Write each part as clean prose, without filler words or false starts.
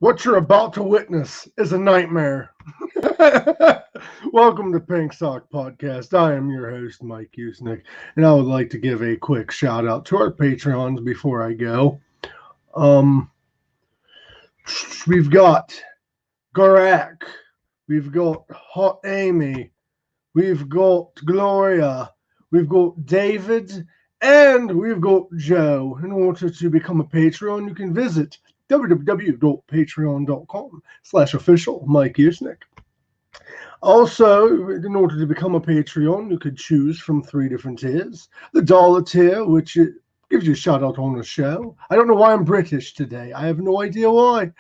What you're about to witness is a nightmare. Welcome to Pink Sock Podcast. I am your host, Mike Usnick, and I would like to give a quick shout out to our Patreons before I go. Um, we've got Garak, we've got Hot Amy, we've got Gloria, we've got David, and we've got Joe. In order to become a Patreon, you can visit www.patreon.com/official Mike Usnick. Also, in order to become a Patreon, you could choose from 3 different tiers. The dollar tier, which gives you a shout out on the show. I don't know why I'm British today. I have no idea why.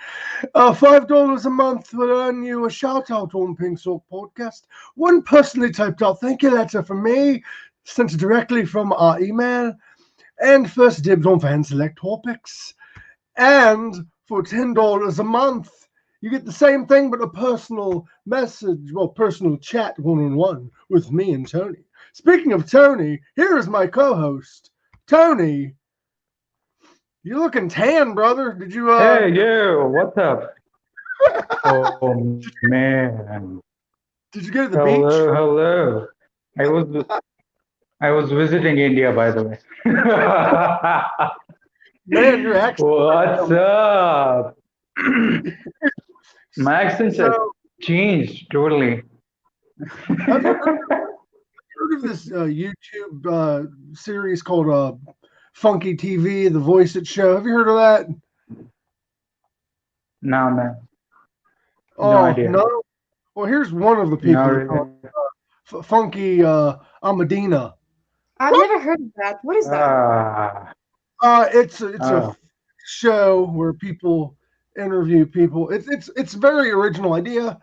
$5 a month will earn you a shout out on Pink Sock Podcast. One personally typed out thank you letter from me, sent directly from our email, and first dibs on fan select topics. And for $10 a month, you get the same thing, but a personal message, personal chat one-on-one with me and Tony. Speaking of Tony, here is my co-host, Tony. You're looking tan, brother. Did you? Hey, yo, what's up? Oh man. Did you go to the Hello, beach? hello. I was visiting India, by the way. Man, your accent. What's up? My accent has changed totally. Have you heard of this YouTube series called Funky TV, The Voice It Show? Have you heard of that? No, man. No Oh, idea. no. Well, here's one of the people. No, really. Funky Amadina. I've never heard of that. What is that? It's a show where people interview people. It's very original idea.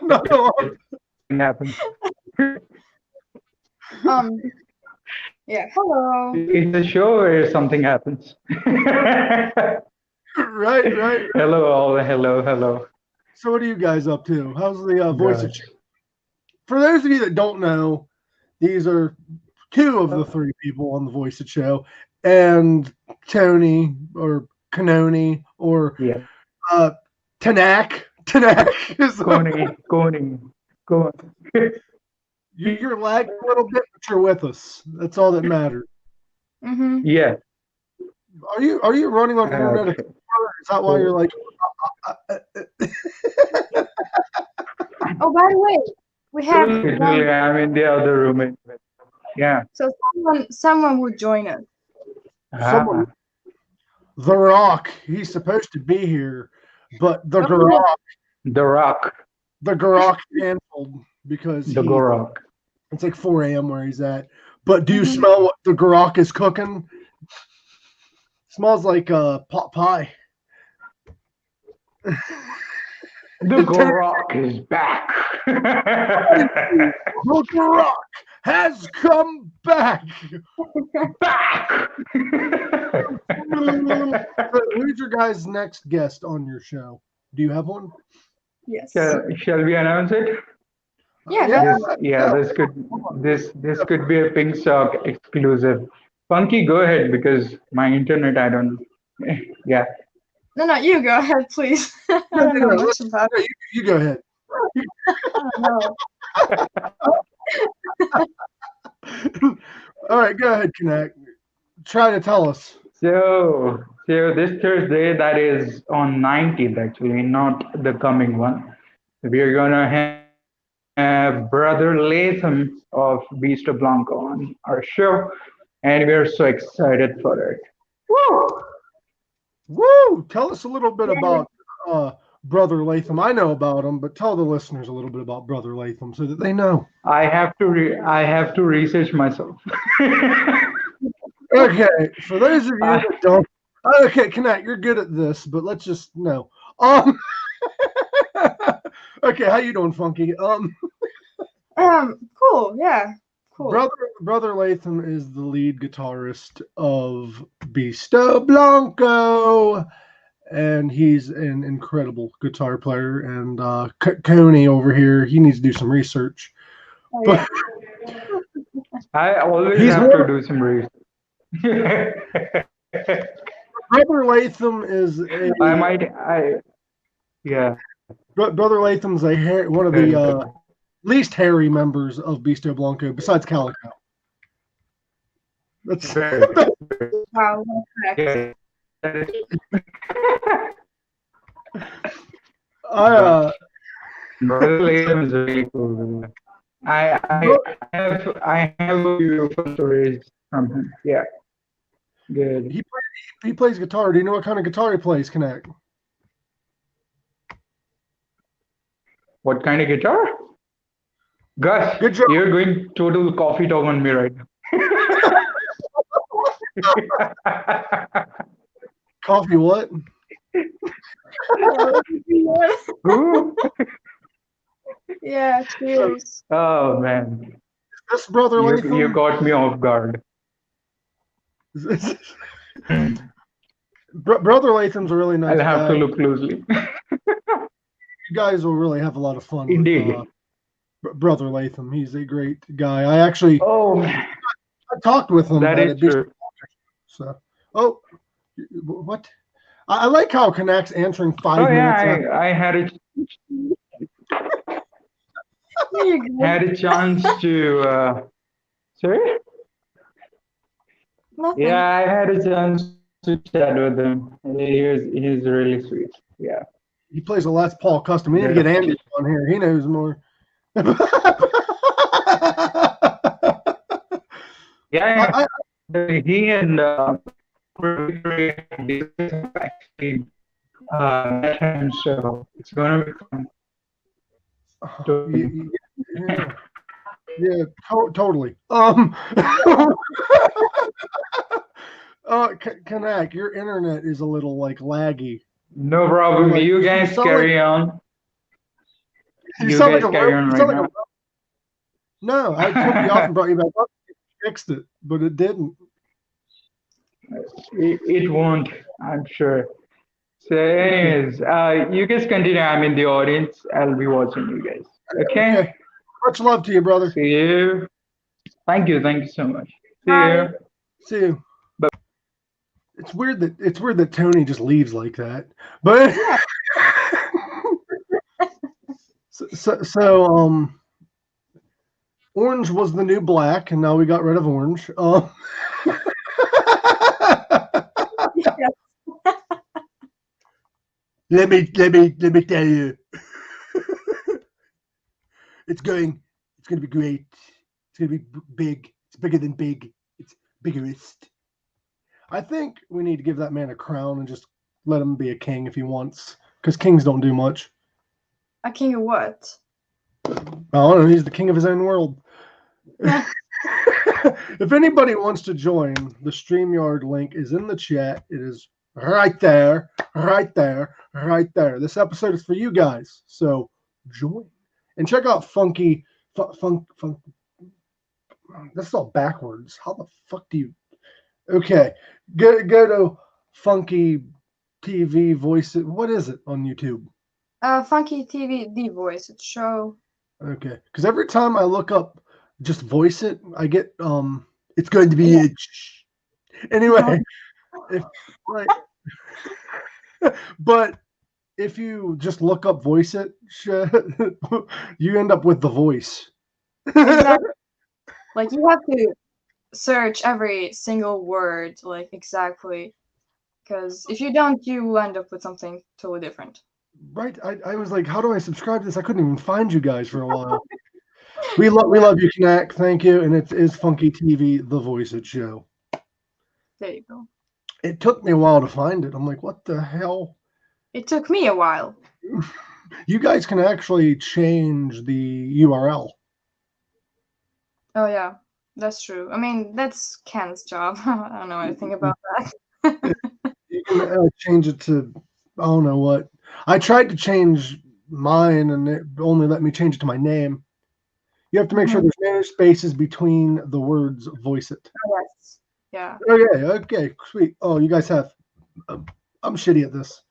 No. Happens. Yeah. Hello. It's a show where something happens. Right. Hello, all. Hello. So what are you guys up to? How's the voice of show? For those of you that don't know, these are 2 of the 3 people on the Voice of Show, and Tony or Kanoni or Tanak. Tanak is Coney. You're lagging a little bit, but you're with us. That's all that matters. Mm-hmm. Yeah. Are you running on internet? Okay. Is that why you're like? Oh, by the way, we have. I'm in the other room. Yeah. So someone would join us. Someone, The Rock. He's supposed to be here, but the Garak canceled because the Garak. It's like 4 a.m. where he's at. But do you smell what the Garak is cooking? Smells like pot pie. The Garak is back. The Garak has come back. Who's your guys' next guest on your show? Do you have one? Yes. Shall we announce it? Yeah. This could be a Pink Sock exclusive. Funky, go ahead because my internet, I don't. Yeah. No, you go ahead, please. I don't know much about it. You go ahead. All right, go ahead, Connect. Try to tell us. So this Thursday, that is on 19th actually, not the coming one. We are gonna have Brother Latham of Beast of Blanco on our show, and we are so excited for it. Woo! Tell us a little bit about Brother Latham. I know about him, but tell the listeners a little bit about Brother Latham so that they know. I have to research myself. Okay, for those of you that don't, okay, Connect, you're good at this, but let's just know. Okay, how you doing, Funky? Cool. Yeah. Cool. Brother Latham is the lead guitarist of Beasto Blanco, and he's an incredible guitar player. And Coney over here, he needs to do some research. Oh, yeah. I always have to do some research. Brother Latham is yeah. Brother Latham's one of the least hairy members of Beasto Blanco, besides Calico. That's Wow, correct. Brother Latham is really cool. I have a few fun stories from him. Yeah. Good. He plays guitar. Do you know what kind of guitar he plays, Connect? What kind of guitar? Gus, Good job. you're going total coffee talk on me right now. Coffee what? Who? Yeah, cheers. Oh man, This Brother Latham? you got me off guard. Brother Latham's a really nice I'll have guy. to look closely. You guys will really have a lot of fun Indeed. with Brother Latham. He's a great guy. I actually I talked with him. That is true. So, what? I like how Connect's answering 5 minutes. Yeah, I had a chance to. Sorry. Nothing. Yeah, I had a chance to chat with him. He's really sweet. Yeah. He plays a Les Paul custom. We need to get Andy on here. He knows more. Yeah, he and actually met him, so it's gonna be fun. Yeah, totally. Kanak, your internet is a little laggy. No problem. You guys carry on. You guys carry on right now. No, I took you off and brought you back up. Fixed it, but it didn't. It won't, I'm sure. So, anyways, you guys continue. I'm in the audience. I'll be watching you guys. Okay. Much love to you, brother. See you. Thank you so much. See Bye. you. See you. But it's weird that Tony just leaves like that. But so orange was the new black, and now we got rid of orange. Let me tell you. It's going to be great. It's going to be big. It's bigger than big. It's biggerest. I think we need to give that man a crown and just let him be a king if he wants, because kings don't do much. A king of what? I don't know. He's the king of his own world. If anybody wants to join, the StreamYard link is in the chat. It is right there, right there, right there. This episode is for you guys, so join and check out Funky. Funk. That's all backwards. How the fuck do you? Okay, go to Funky TV Voice. What is it on YouTube? Funky TV, the voice. It's show. Okay, because every time I look up, just voice it, I get it's going to be it. Anyway, but if you just look up voice it, you end up with the voice. Exactly. Like you have to search every single word, like exactly, because if you don't, you end up with something totally different. Right. I was like, how do I subscribe to this? I couldn't even find you guys for a while. We love you, Knack. Thank you. And it is Funky TV, the Voice It show. There you go. It took me a while to find it. I'm like, what the hell? It took me a while. You guys can actually change the URL. Oh yeah, that's true. I mean, that's Ken's job. I don't know anything about that. You can change it to, I don't know what. I tried to change mine, and it only let me change it to my name. You have to make sure there's no spaces between the words voice it. Oh, yes. Yeah. Okay, sweet. Oh, you guys have. I'm shitty at this.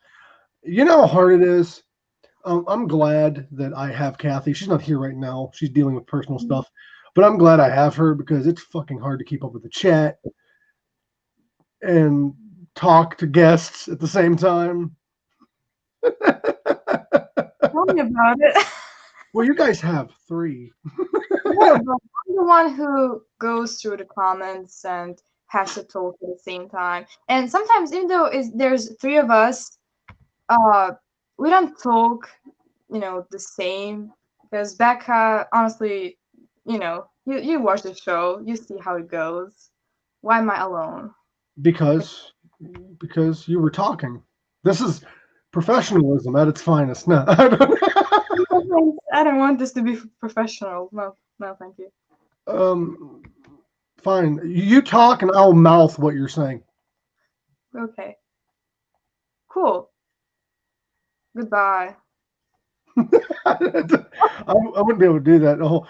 You know how hard it is? I'm glad that I have Kathy. She's not here right now. She's dealing with personal stuff. But I'm glad I have her because it's fucking hard to keep up with the chat. And talk to guests at the same time? Tell me about it. Well, you guys have 3. Yeah, but I'm the one who goes through the comments and has to talk at the same time. And sometimes, even though there's 3 of us, we don't talk, the same. Because Becca, honestly, you watch the show, you see how it goes. Why am I alone? Because you were talking. This is professionalism at its finest. No, I don't. I don't want this to be professional. No, thank you. Fine. You talk and I'll mouth what you're saying. Okay. Cool. Goodbye. I wouldn't be able to do that. Oh,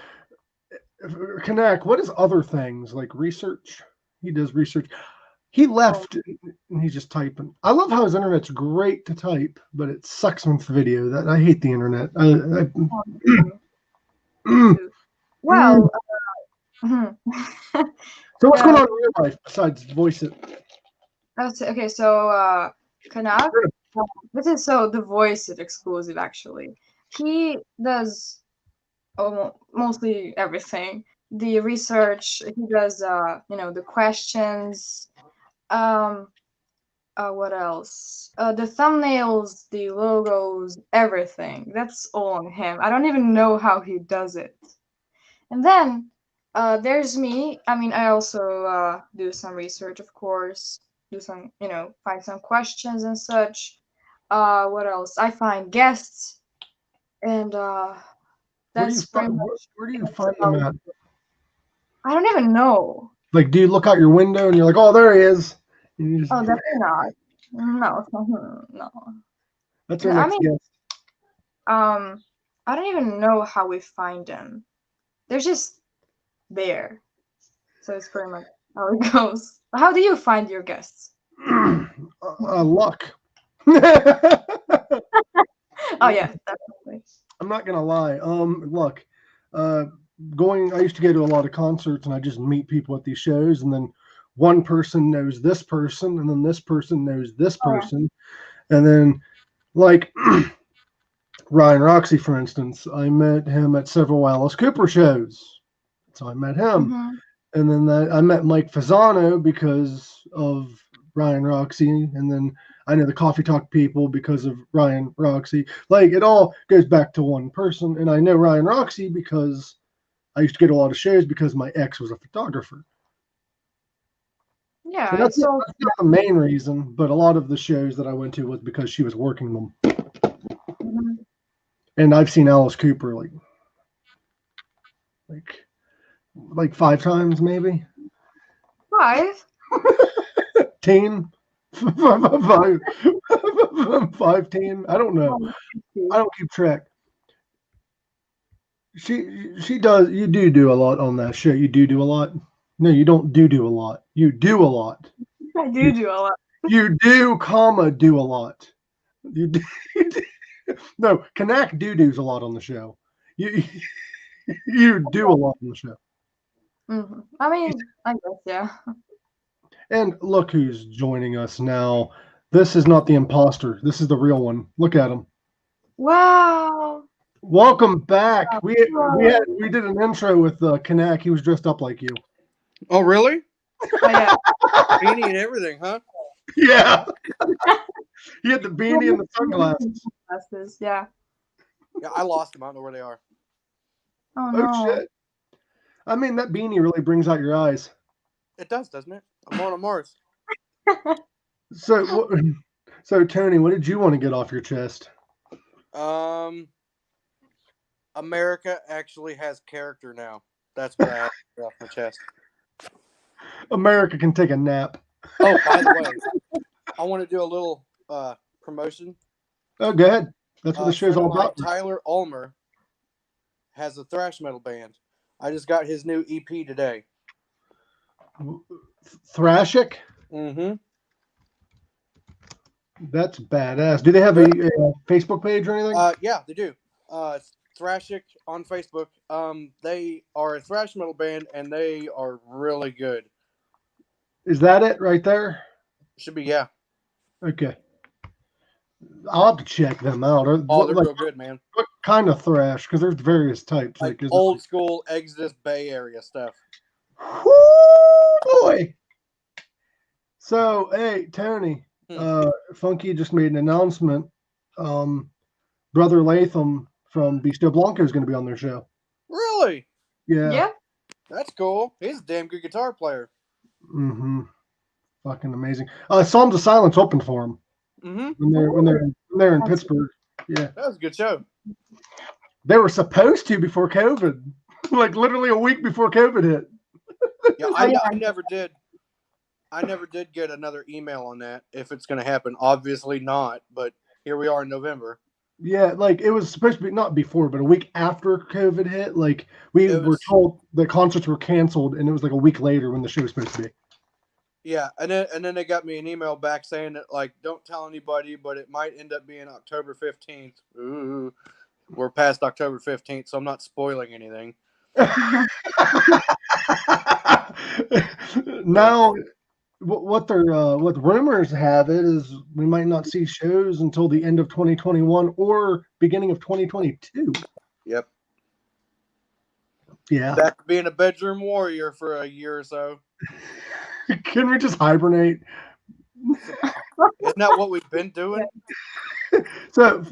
Connect. What is other things like research? He does research. He left and he's just typing. I love how his internet's great to type, but it sucks with video. That I hate the internet. Well, so what's going on in your life besides voice it? Okay, so Kanak, this is the voice it exclusive actually. He does mostly everything. The research, he does the questions, what else? The thumbnails, the logos, everything. That's all on him. I don't even know how he does it. And then there's me. I mean, I also do some research, of course. Do some, find some questions and such. What else? I find guests, and that's pretty much. Where do you find them at? I don't even know. Like, do you look out your window and you're like, "Oh, there he is"? Oh, definitely not. No, no. That's our next guest. I don't even know how we find them. They're just there. So it's pretty much how it goes. How do you find your guests? Luck. Oh yeah, definitely. I'm not gonna lie. Luck. I used to go to a lot of concerts and I just meet people at these shows, and then one person knows this person, and then this person knows this person, and then like Ryan Roxy, for instance, I met him at several Alice Cooper shows, so I met him, and then I met Mike Fasano because of Ryan Roxy, and then I know the Coffee Talk people because of Ryan Roxy. Like, it all goes back to one person, and I know Ryan Roxy because I used to go to a lot of shows because my ex was a photographer. Yeah, so that's not the main reason, but a lot of the shows that I went to was because she was working them. And I've seen Alice Cooper like 5 times, maybe. 5? Teen. 5 teen. I don't know. I don't keep track. She does. You do a lot on that show. You do a lot. No, you don't do a lot. You do a lot. I do a lot. You do, do a lot. You do. No, Kanak do's a lot on the show. You do a lot on the show. I mean, I guess, yeah. And look who's joining us now. This is not the imposter. This is the real one. Look at him. Wow. Welcome back. We did an intro with Kanak. He was dressed up like you. Oh, really? Oh, yeah. Beanie and everything, huh? Yeah. He had the beanie and the sunglasses. Yeah. Yeah, I lost them. I don't know where they are. Oh, no. Oh, shit. I mean, that beanie really brings out your eyes. It does, doesn't it? I'm going on Mars. So, Tony, what did you want to get off your chest? America actually has character now. That's what I have to get off my chest. America can take a nap. Oh, by the way, I want to do a little promotion. Oh, go ahead. That's what the show's all about. Tyler Ulmer has a thrash metal band. I just got his new EP today. Thrashic? Mm-hmm. That's badass. Do they have a Facebook page or anything? Yeah, they do. Thrashic on Facebook. They are a thrash metal band, and they are really good. Is that it right there? Should be, yeah. Okay. I'll have to check them out. Oh, they're Like, real good, man. what kind of thrash? Because there's various types. Like is old school Exodus Bay Area stuff. Whoo, boy. So, hey, Tony, Funky just made an announcement. Brother Latham from Beasto Blanco is going to be on their show. Really? Yeah. Yeah. That's cool. He's a damn good guitar player. Mm-hmm. Fucking amazing. Psalms of Silence opened for him when they're in Pittsburgh. Yeah. That was a good show. They were supposed to before COVID, like literally a week before COVID hit. Yeah, I never did. I never did get another email on that. If it's going to happen, obviously not. But here we are in November. Yeah, like it was supposed to be not before, but a week after COVID hit. Like we were told the concerts were canceled, and it was like a week later when the show was supposed to be. Yeah, and then they got me an email back saying that like don't tell anybody, but it might end up being October 15th. Ooh, we're past October 15th, so I'm not spoiling anything. Now, what rumors have it is we might not see shows until the end of 2021 or beginning of 2022. Yep. Yeah. Back to being a bedroom warrior for a year or so. Can we just hibernate? Isn't that what we've been doing? So,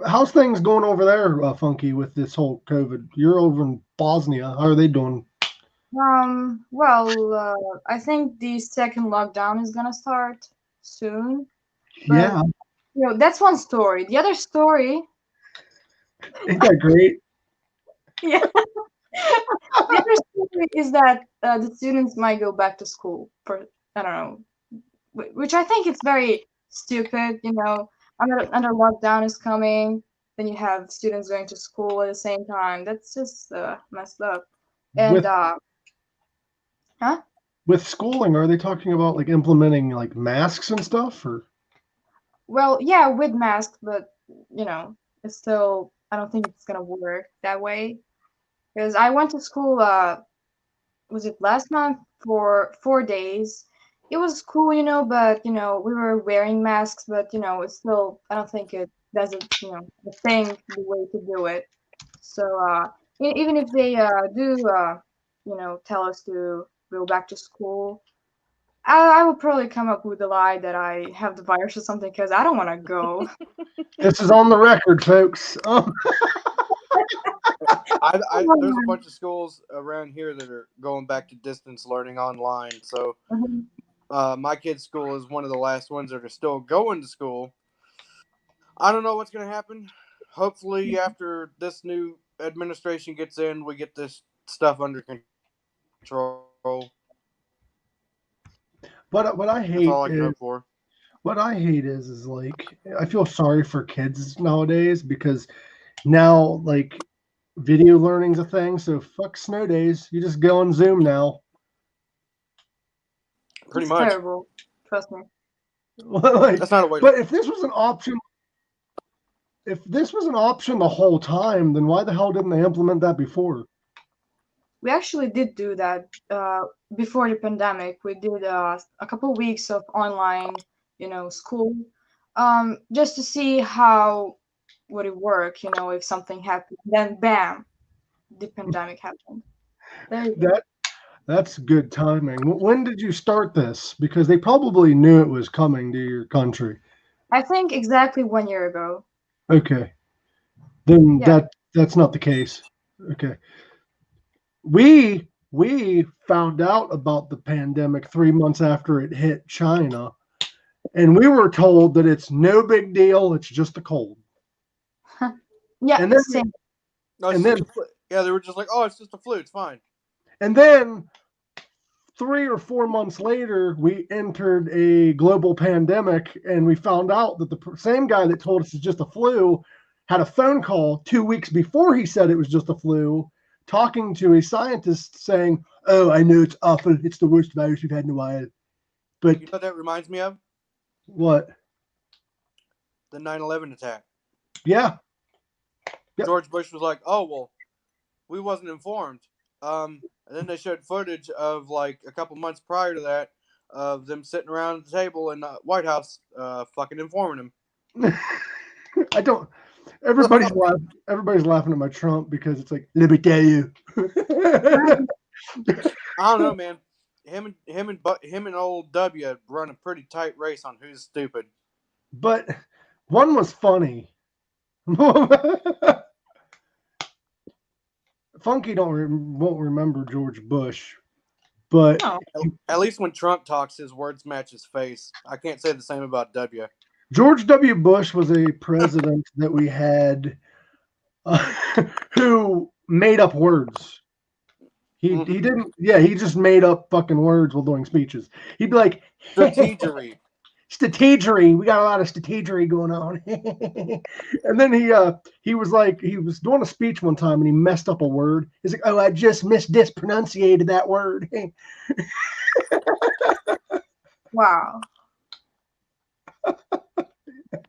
how's things going over there, Funky, with this whole COVID? You're over in Bosnia. How are they doing? Well, I think the second lockdown is gonna start soon. But, Yeah. That's one story. The other story. Ain't that great? Yeah. The other story is that the students might go back to school for, I don't know, which I think it's very stupid. Under lockdown is coming, then you have students going to school at the same time. That's just messed up. And with schooling, are they talking about like implementing like masks and stuff, or? Well, yeah, with masks, but it's still, I don't think it's gonna work that way. Because I went to school, was it last month for 4 days? It was cool, but we were wearing masks, but it's still, I don't think it doesn't, the thing, the way to do it. So even if they do, tell us to go back to school, I will probably come up with a lie that I have the virus or something because I don't want to go. This is on the record, folks. There's a bunch of schools around here that are going back to distance learning online. So my kid's school is one of the last ones that are still going to school. I don't know what's going to happen. Hopefully, after this new administration gets in, we get this stuff under control. What I hate That's all I can is hope for. what I hate is like I feel sorry for kids nowadays because now like video learning's a thing. So fuck snow days. You just go on Zoom now. Pretty It's much. terrible. Trust me. That's not a way. But if this was an option, the whole time, then why the hell didn't they implement that before? We actually did do that before the pandemic. We did a couple weeks of online, school, just to see how would it work. If something happened, then bam, the pandemic happened. That's good timing. When did you start this? Because they probably knew it was coming to your country. I think exactly 1 year ago. Okay. Then that's not the case. Okay. We found out about the pandemic 3 months after it hit China, and we were told that it's no big deal. It's just a cold. Yeah. And then, same. They were just like, oh, it's just a flu. It's fine. And then 3 or 4 months later, we entered a global pandemic, and we found out that the same guy that told us it's just a flu had a phone call 2 weeks before he said it was just a flu, talking to a scientist saying, "Oh, I know it's awful. It's the worst virus we've had in a while." But you know what that reminds me of? What? The 9/11 attack. Yeah. Yep. George Bush was like, "Oh well, we wasn't informed." And then they showed footage of like a couple months prior to that of them sitting around the table in the White House, fucking informing him. I don't. Everybody's laughing at my Trump because it's like, let me tell you. I don't know, man. Him and old W run a pretty tight race on who's stupid. But one was funny. Funky won't remember George Bush, but at least when Trump talks, his words match his face. I can't say the same about W. George W. Bush was a president that we had who made up words. He didn't. Yeah, he just made up fucking words while doing speeches. He'd be like, strategery. Strategery. We got a lot of strategery going on. And then he was doing a speech one time and he messed up a word. He's like, oh, I just mispronunciated that word. Wow.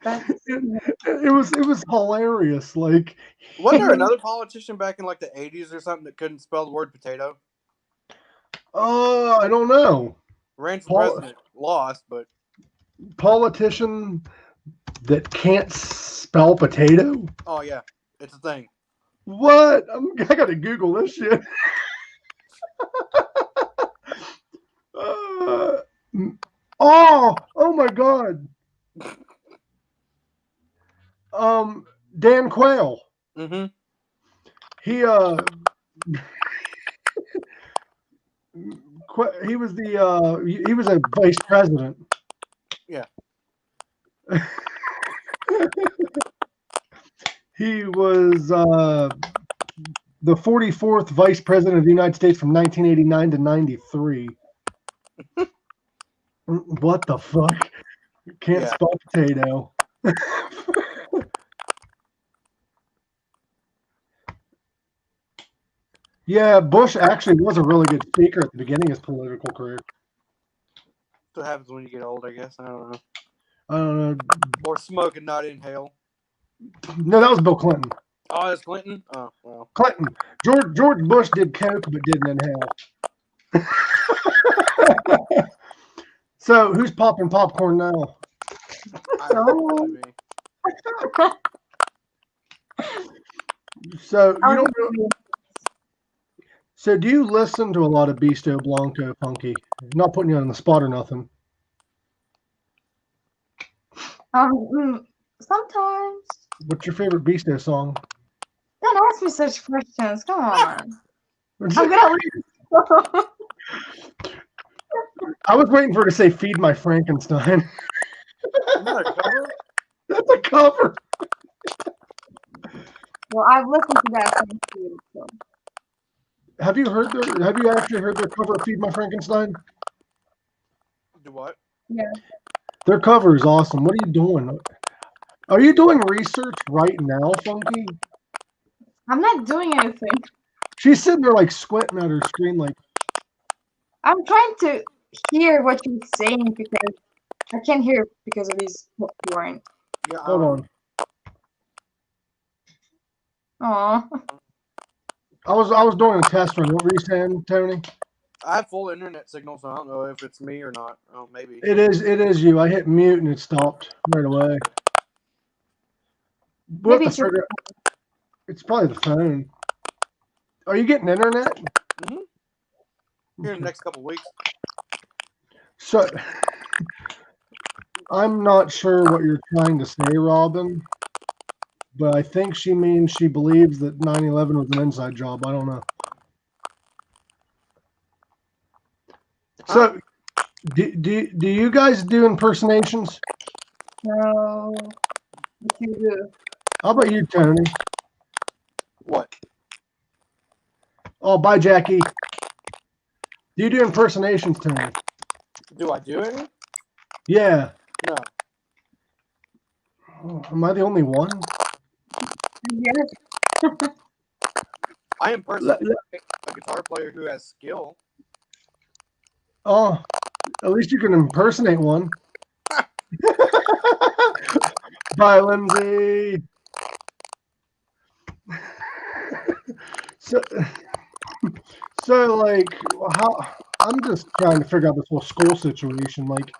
It was hilarious. Like, wasn't there another politician back in like the 80s or something that couldn't spell the word potato? I don't know. Ran for president, lost, but politician that can't spell potato? Oh yeah, it's a thing. What? I gotta Google this shit. Oh my God. Dan Quayle. Mm-hmm. He was he was a vice president. Yeah. He was the 44th vice president of the United States from 1989 to 93. What the fuck? Can't spell potato. Yeah, Bush actually was a really good speaker at the beginning of his political career. That's what happens when you get old, I guess. I don't know. Or smoke and not inhale. No, that was Bill Clinton. Oh, that's Clinton? Oh, well. Clinton. George Bush did coke but didn't inhale. So, who's popping popcorn now? So, you don't know. So, do you listen to a lot of Beasto Blanco, Funky? Not putting you on the spot or nothing. Sometimes. What's your favorite Beasto song? Don't ask me such questions. Come on. I'm gonna. I was waiting for her to say "Feed My Frankenstein." Isn't that a cover? That's a cover. Well, I've listened to that song too. So. Have you actually heard their cover of "Feed My Frankenstein"? Do what? Yeah. Their cover is awesome. What are you doing? Are you doing research right now, Funky? I'm not doing anything. She's sitting there like squinting at her screen like. I'm trying to hear what you're saying because I can't hear because of his popcorn. Yeah, hold on. Aw. I was doing a test run. What were you saying, Tony? I have full internet signal, so I don't know if it's me or not. Oh, maybe. It is you. I hit mute and it stopped right away. Maybe it's probably the phone. Are you getting internet? Mm-hmm. Here in the next couple weeks. So, I'm not sure what you're trying to say, Robin, but I think she means she believes that 9/11 was an inside job. I don't know. So, do you guys do impersonations? No. What you do? How about you, Tony? What? Oh, bye, Jackie. Do you do impersonations, Tony? Do I do any? Yeah. No. Oh, am I the only one? Yes. I impersonate a guitar player who has skill. Oh, at least you can impersonate one. Bye, Lindsay. So like, I'm just trying to figure out this whole school situation. Like,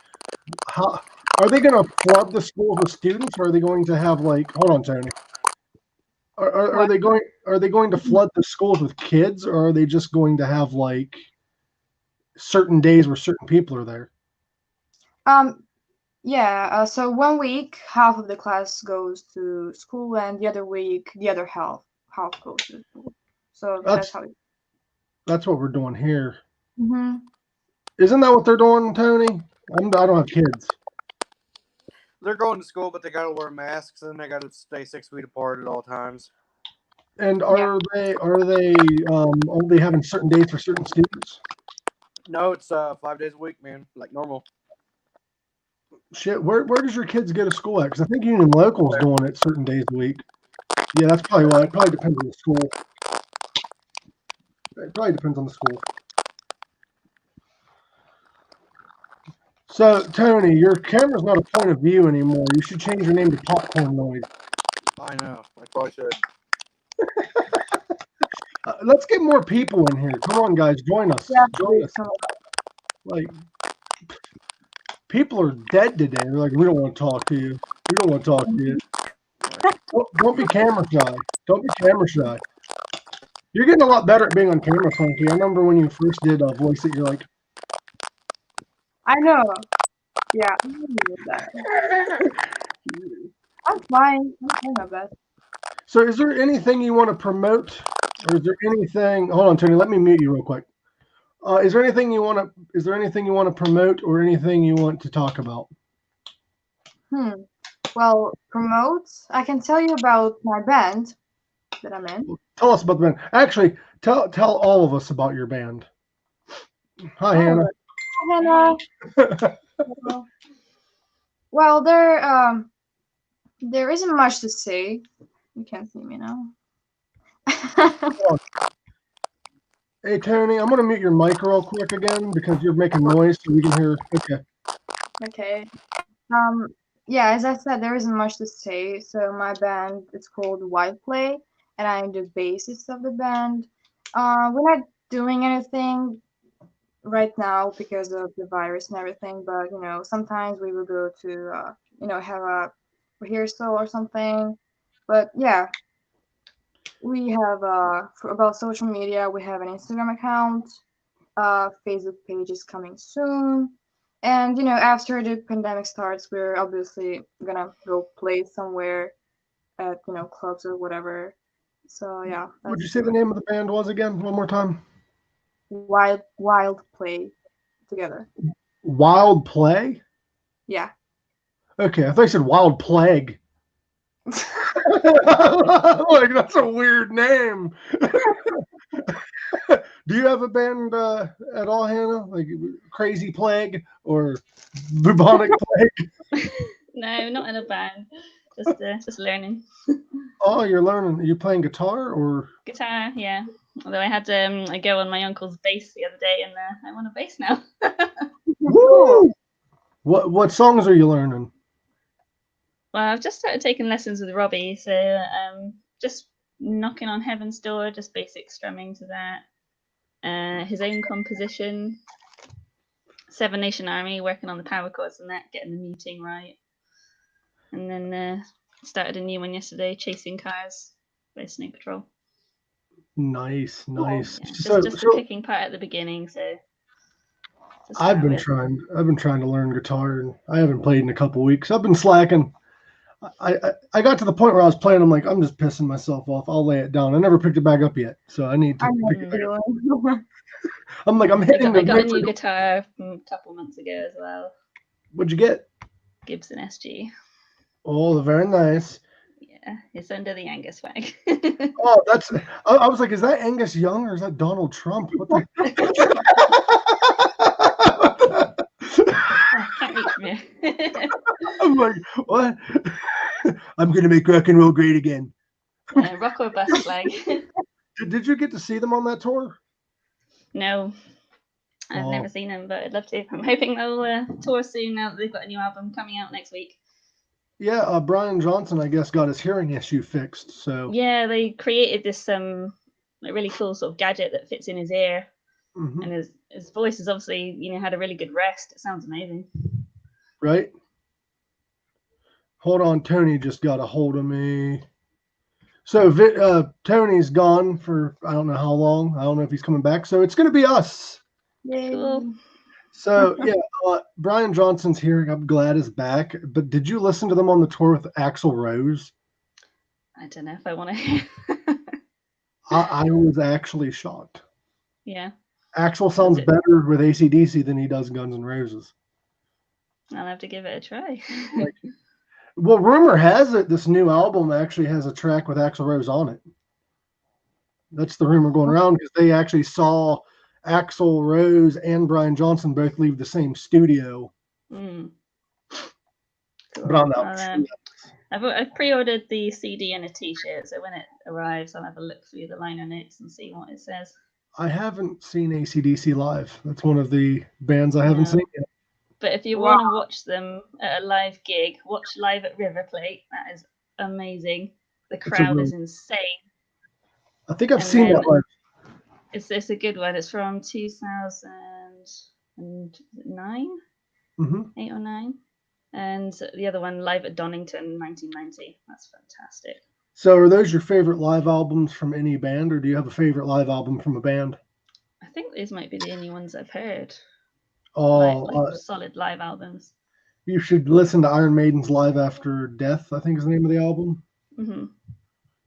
how are they going to flood the schools with students, or are they going to have like? Hold on, Tony. Are they going to flood the schools with kids, or are they just going to have like certain days where certain people are there? Yeah. So 1 week, half of the class goes to school, and the other week, the other half goes to school. So that's how. That's what we're doing here. Mm-hmm. Isn't that what they're doing, Tony? I don't have kids. They're going to school, but they got to wear masks, and they got to stay 6 feet apart at all times. And are they only having certain days for certain students? No, it's 5 days a week, man, like normal. Shit, where does your kids go to school at? Because I think Union Local is doing it certain days a week. Yeah, that's probably why. It probably depends on the school. It probably depends on the school. So, Tony, your camera's not a point of view anymore. You should change your name to Popcorn Noise. I know. I probably should. Let's get more people in here. Come on, guys, join us. Yeah, Join us. Like, people are dead today. They're like, we don't want to talk to you. We don't want to talk to you. Don't be camera shy. Don't be camera shy. You're getting a lot better at being on camera, Funky. I remember when you first did a voice that you're like, I know. Yeah, I knew that. I'm fine. I'm doing my best. So is there anything you want to promote? Or is there anything, hold on, Tony, let me mute you real quick. Is there anything you want to promote or anything you want to talk about? Well, promote. I can tell you about my band that I'm in. Tell us about the band. Actually, tell all of us about your band. Hi, Hannah. Hi, Hannah. Well, there isn't much to say. You can't see me now. Hey, Tony, I'm going to mute your mic real quick again because you're making noise so we can hear. Okay. Okay. Yeah, as I said, there isn't much to say. So my band is called Quayle, and I'm the bassist of the band. We're not doing anything right now because of the virus and everything, but sometimes we will go to have a rehearsal or something. But yeah, we have about social media, we have an Instagram account, Facebook page is coming soon, and after the pandemic starts, we're obviously gonna go play somewhere at clubs or whatever. So yeah. Would you say the name of the band was again one more time? Wild Play together. Wild Play? Yeah. Okay, I thought you said Wild Plague. Like, that's a weird name. Do you have a band at all, Hannah? Like Crazy Plague or Bubonic Plague? No, not in a band. Just learning. Oh, you're learning. Are you playing guitar or Guitar? Yeah. Although I had a go on my uncle's bass the other day, and I want a bass now. Woo! What songs are you learning? Well, I've just started taking lessons with Robbie, so just knocking on Heaven's Door, just basic strumming to that. His own composition, Seven Nation Army, working on the power chords and that, getting the muting right. And then started a new one yesterday, Chasing Cars by Snow Patrol. Nice. Yeah, just the picking part at the beginning. So I've been trying to learn guitar, and I haven't played in a couple weeks. I've been slacking. I got to the point where I was playing. I'm like, I'm just pissing myself off. I'll lay it down. I never picked it back up yet, so I need to pick it back up. I'm like, I'm hitting. I got a new guitar a couple months ago as well. What'd you get? Gibson SG. Oh, very nice. Yeah, it's under the Angus flag. Oh, that's. I was like, is that Angus Young or is that Donald Trump? What the? Can't reach me. I'm like, what? I'm gonna make rock and roll great again. Rock or bust flag. Did you get to see them on that tour? No, I've never seen them, but I'd love to. I'm hoping they'll tour soon now that they've got a new album coming out next week. Yeah, Brian Johnson, I guess, got his hearing issue fixed. So yeah, they created this really cool sort of gadget that fits in his ear, Mhm. And his voice has obviously, had a really good rest. It sounds amazing. Right? Hold on, Tony just got a hold of me. So Tony's gone for I don't know how long. I don't know if he's coming back. So it's going to be us. Cool. So yeah, Brian Johnson's here. I'm glad is back. But did you listen to them on the tour with Axl Rose? I don't know if I want to hear. I was actually shocked. Yeah. Axl sounds better with AC/DC than he does Guns N' Roses. I'll have to give it a try. Well, rumor has it this new album actually has a track with Axl Rose on it. That's the rumor going around because they actually saw Axl Rose and Brian Johnson both leave the same studio. Cool. But I'm not sure. I've pre-ordered the CD and a T-shirt, so when it arrives, I'll have a look through the liner notes and see what it says. I haven't seen AC/DC live. That's one of the bands I haven't seen yet. But if you want to watch them at a live gig, watch Live at River Plate. That is amazing. The crowd is insane. I think I've seen that live. It's a good one. It's from 2009, 8 or 9. And the other one, Live at Donington, 1990. That's fantastic. So are those your favorite live albums from any band, or do you have a favorite live album from a band? I think these might be the only ones I've heard. Oh, solid live albums. You should listen to Iron Maiden's Live After Death, I think is the name of the album. Mm-hmm.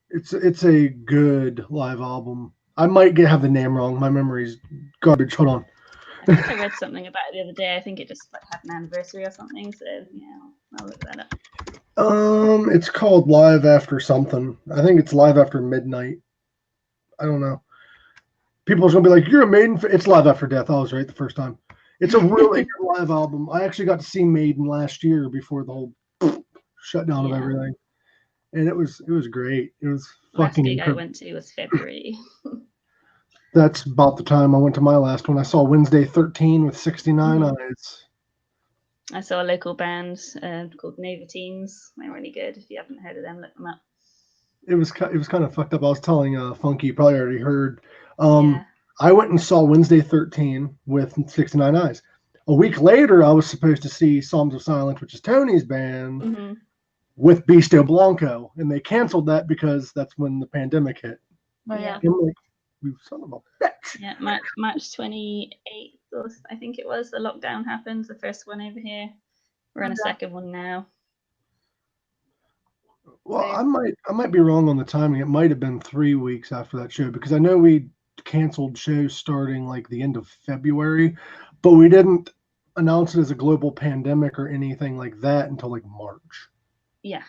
It's a good live album. I might have the name wrong. My memory's garbage. Hold on. I think I read something about it the other day. I think it just had an anniversary or something. So yeah, I'll look that up. It's called Live After something. I think it's Live After Midnight. I don't know. People are gonna be like, "You're a Maiden." It's Live After Death. I was right the first time. It's a really good live album. I actually got to see Maiden last year before the whole shutdown of everything, and it was great. It was last fucking gig incredible. I went to was February. That's about the time I went to my last one. I saw Wednesday 13 with 69 Eyes. I saw a local band called Nova Teens. They're really good. If you haven't heard of them, look them up. It was kind of fucked up. I was telling Funky, you probably already heard. I went and saw Wednesday 13 with 69 Eyes. A week later, I was supposed to see Psalms of Silence, which is Tony's band, with Beasto Blanco, and they canceled that because that's when the pandemic hit. Oh, yeah. I'm like, you son of a bitch. Yeah, March 28th, I think it was. The lockdown happened. The first one over here. We're in a second one now. Well, I might be wrong on the timing. It might have been 3 weeks after that show because I know we canceled shows starting like the end of February, but we didn't announce it as a global pandemic or anything like that until like March. Yeah,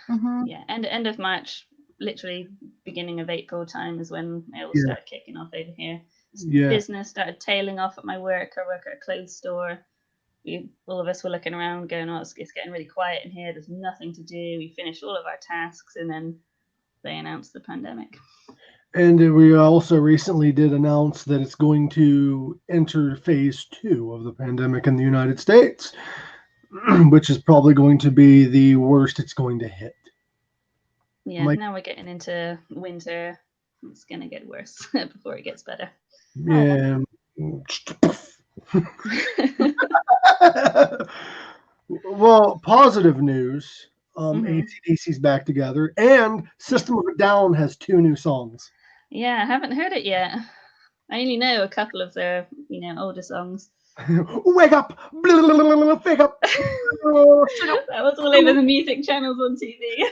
yeah, end of March, literally beginning of April time is when it all started kicking off over here. Business started tailing off at my work. I work at a clothes store. All of us were looking around going, oh, it's getting really quiet in here. There's nothing to do. We finished all of our tasks, and then they announced the pandemic. And we also recently did announce that it's going to enter phase 2 of the pandemic in the United States, which is probably going to be the worst it's going to hit. Yeah, now we're getting into winter. It's going to get worse before it gets better. Yeah. Well, positive news. AC/DC's back together, and System of a Down has 2 new songs. Yeah, I haven't heard it yet. I only know a couple of their, older songs. Wake up! Wake up! That was all over the music channels on TV.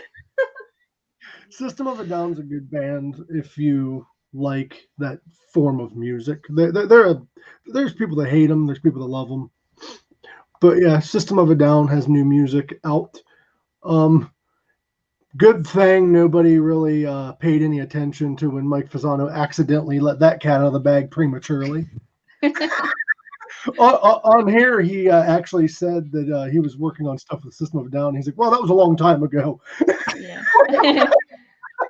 System of a Down's a good band if you like that form of music. There's people that hate them. There's people that love them. But yeah, System of a Down has new music out. Good thing nobody really paid any attention to when Mike Fasano accidentally let that cat out of the bag prematurely. On here, he actually said that he was working on stuff with System of a Down. He's like, well, that was a long time ago. Yeah.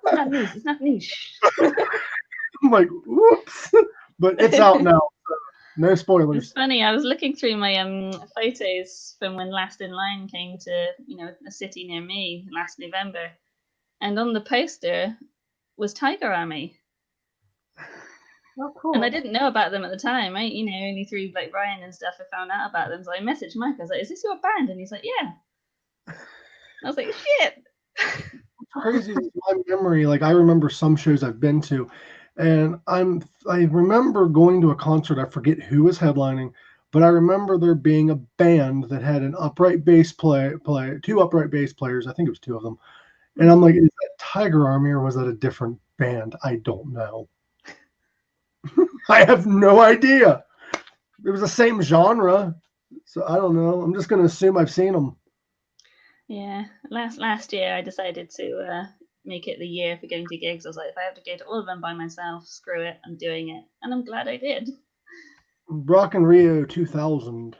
It's not niche. I'm like, whoops. But it's out now. So no spoilers. It's funny. I was looking through my photos from when Last in Line came to, a city near me last November. And on the poster was Tiger Army. Oh, cool. And I didn't know about them at the time. Only through like Ryan and stuff, I found out about them. So I messaged Mike. I was like, "Is this your band?" And he's like, "Yeah." I was like, "Shit." Crazy is my memory. Like I remember some shows I've been to, and I remember going to a concert. I forget who was headlining, but I remember there being a band that had an upright bass two upright bass players. I think it was two of them. And I'm like, is that Tiger Army or was that a different band? I don't know. I have no idea. It was the same genre, so I don't know. I'm just gonna assume I've seen them. Yeah. Last year, I decided to make it the year for going to gigs. I was like, if I have to go to all of them by myself, screw it. I'm doing it, and I'm glad I did. Rock in Rio 2000.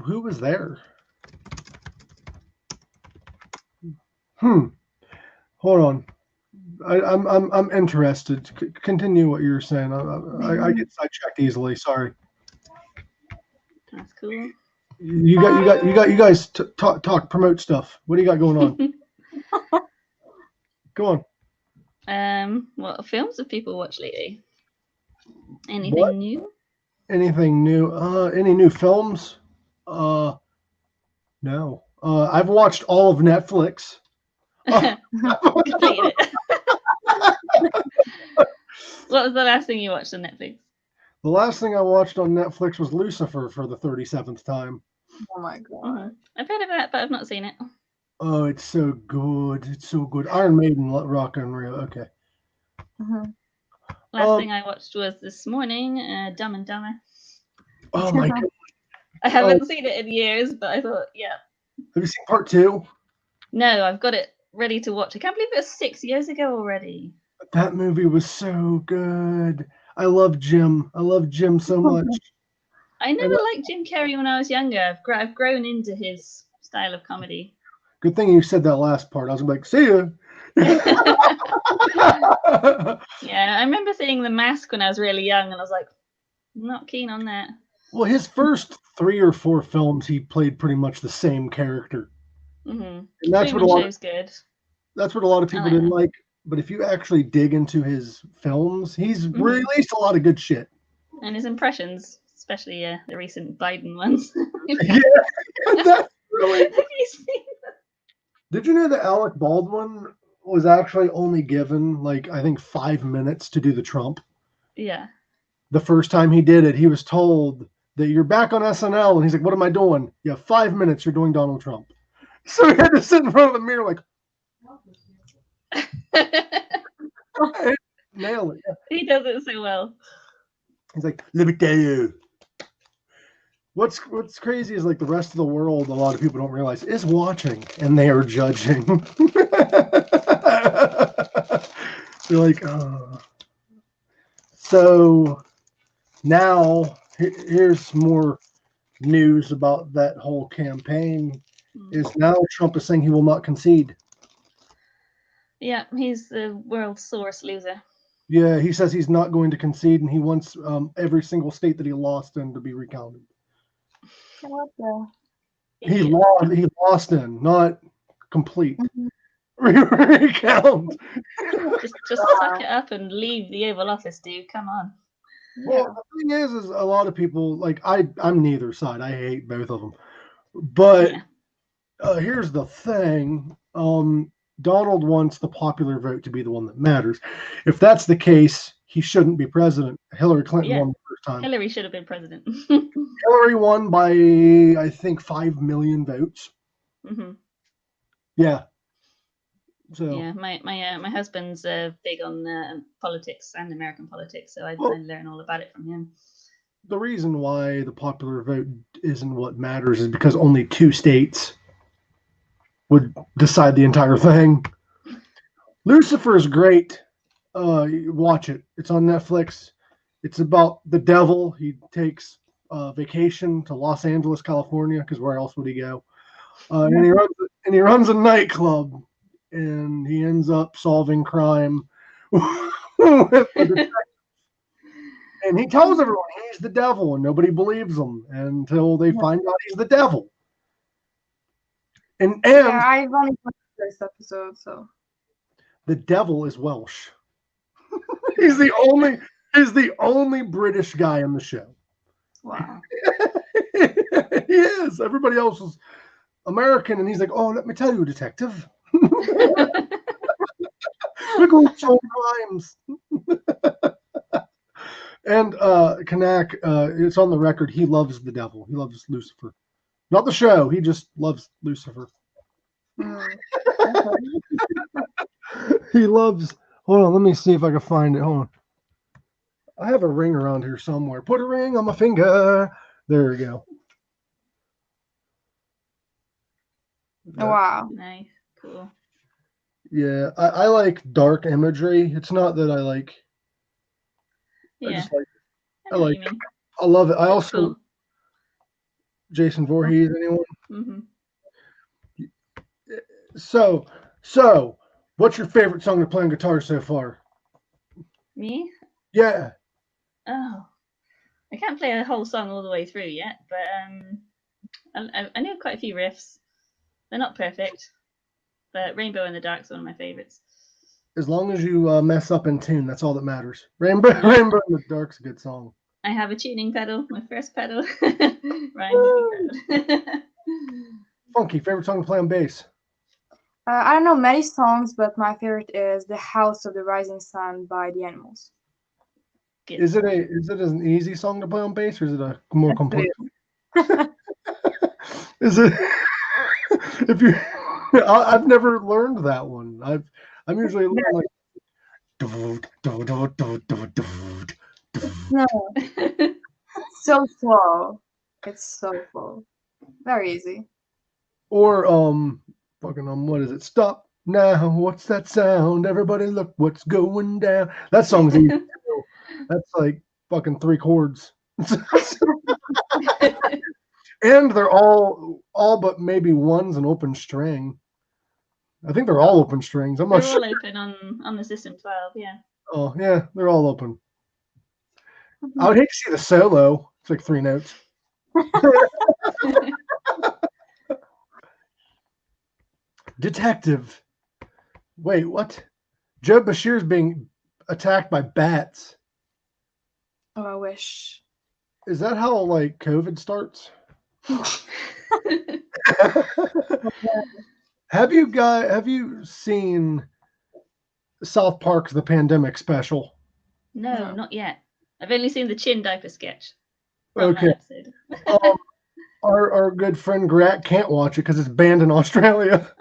Who was there? Hold on. I'm interested. Continue what you were saying. I get sidetracked easily. Sorry. That's cool. You guys talk promote stuff. What do you got going on? Go on. What films have people watched lately? Anything What? new? Anything new? Any new films? No. I've watched all of Netflix. Completed it. What was the last thing you watched on Netflix? The last thing I watched on Netflix was Lucifer for the 37th time. Oh my god. Mm-hmm. I've heard of that, but I've not seen it. Oh, it's so good. It's so good. Iron Maiden, Rock and Rio. Okay. Mm-hmm. Last thing I watched was this morning, Dumb and Dumber. Oh my god. I haven't seen it in years, but I thought, yeah. Have you seen part 2? No, I've got it ready to watch. I can't believe it was 6 years ago already. That movie was so good. I love Jim. I love Jim so much. I never liked Jim Carrey when I was younger. I've grown into his style of comedy. Good thing you said that last part. I was like, see ya. Yeah, I remember seeing The Mask when I was really young, and I was like, I'm not keen on that. Well, his first 3 or 4 films, he played pretty much the same character. Mm-hmm. And that's Truman what Show's good. That's what a lot of people didn't like. But if you actually dig into his films, he's released a lot of good shit. And his impressions, especially the recent Biden ones. Yeah, that's really. Have you seen that? Did you know that Alec Baldwin was actually only given, like, I think 5 minutes to do the Trump? Yeah. The first time he did it, he was told that you're back on SNL. And he's like, what am I doing? You have 5 minutes. You're doing Donald Trump. So he had to sit in front of the mirror like, nail it. Yeah. He does it so well. He's like, let me tell you. What's crazy is like the rest of the world, a lot of people don't realize, is watching and they are judging. They're like, oh. So now here's more news about that whole campaign. Is now Trump is saying he will not concede. Yeah, he's the world's sorest loser. Yeah, he says he's not going to concede, and he wants every single state that he lost in to be recounted. What the? He lost in, not complete. Recount. Just suck it up and leave the Oval Office, dude. Come on. Well, the thing is a lot of people, like, I'm neither side. I hate both of them. But here's the thing. Donald wants the popular vote to be the one that matters. If that's the case, he shouldn't be president. Hillary Clinton won the first time. Hillary should have been president. Hillary won by, I think, 5 million votes. Mm-hmm. Yeah. So yeah, my husband's big on politics and American politics, so I learn all about it from him. The reason why the popular vote isn't what matters is because only 2 states would decide the entire thing. Lucifer is great. Watch it. It's on Netflix. It's about the devil. He takes vacation to Los Angeles, California, because where else would he go? And he runs a nightclub, and he ends up solving crime with the detective. And he tells everyone he's the devil, and nobody believes him until they find out he's the devil. And yeah, I've only watched the first episode, so the devil is Welsh. He's the only British guy in the show. Wow. He is. Everybody else is American, and he's like, "Oh, let me tell you, detective. We're going to solve crimes." And Kanak, it's on the record. He loves the devil. He loves Lucifer. Not the show. He just loves Lucifer. He loves. Hold on. Let me see if I can find it. Hold on. I have a ring around here somewhere. Put a ring on my finger. There we go. Wow. Nice. Cool. Yeah, I like dark imagery. It's not that I like. I Yeah. just like. I know what you mean. I love it. I That's also cool. Jason Voorhees. Anyone? Mm-hmm. So, what's your favorite song to play on guitar so far? Me? Yeah. Oh, I can't play a whole song all the way through yet, but I know quite a few riffs. They're not perfect, but Rainbow in the Dark is one of my favorites. As long as you mess up in tune, that's all that matters. Rainbow in the Dark's a good song. I have a tuning pedal, my first pedal. Ryan would be proud. Funky, favorite song to play on bass? I don't know many songs, but my favorite is "The House of the Rising Sun" by The Animals. Good Is it song. an easy song to play on bass, or is it a more Yes, it complex? Is it? If you, I've never learned that one. I'm usually learning like. No, it's so slow. It's so slow. Very easy. Or fucking what is it? Stop now! What's that sound? Everybody, look what's going down. That song's easy. That's like fucking 3 chords. And they're all but maybe one's an open string. I think they're all open strings. I'm They're not sure. all open on the System 12, yeah. Oh yeah, they're all open. I would hate to see the solo. It's like 3 notes. Detective. Wait, what? Joe Bashir's being attacked by bats. Oh, I wish. Is that how like COVID starts? Have you seen South Park's The Pandemic Special? No, not yet. I've only seen the chin diaper sketch from Okay. that episode. Our good friend Grat can't watch it because it's banned in Australia.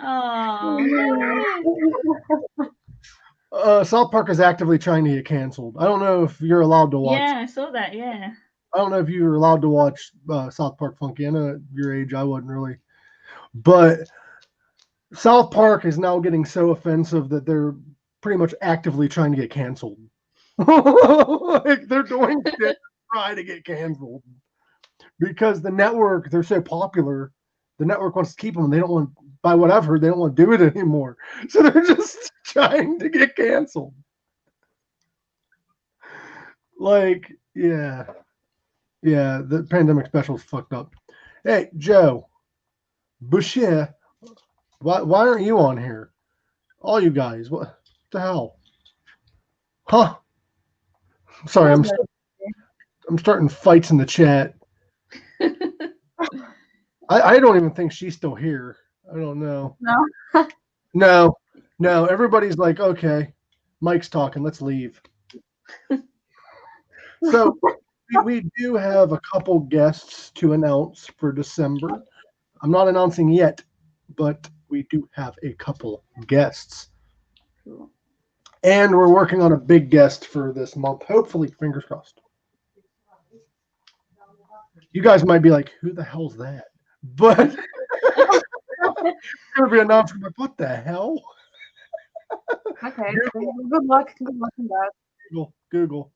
Oh, South Park is actively trying to get canceled. I don't know if you're allowed to watch. yeah, I saw that, yeah. I don't know if you were allowed to watch South Park Funky. I know at your age I wasn't really. But South Park is now getting so offensive that they're pretty much actively trying to get canceled. Like they're doing shit to try to get canceled. Because the network, they're so popular, the network wants to keep them. And they don't want, by what I've heard, they don't want to do it anymore. So they're just trying to get canceled. Like, yeah, the pandemic special's fucked up. Hey, Joe, Boucher, why aren't you on here? All you guys, what the hell? Huh? Sorry, I'm starting fights in the chat. I don't even think she's still here. I don't know. No. Everybody's like, okay, Mike's talking. Let's leave. So we do have a couple guests to announce for December. I'm not announcing yet, but we do have a couple guests. Cool. And we're working on a big guest for this month. Hopefully, fingers crossed. You guys might be like, who the hell's that? But it's going to be announced. Like, what the hell? Okay. Good luck in that. Google.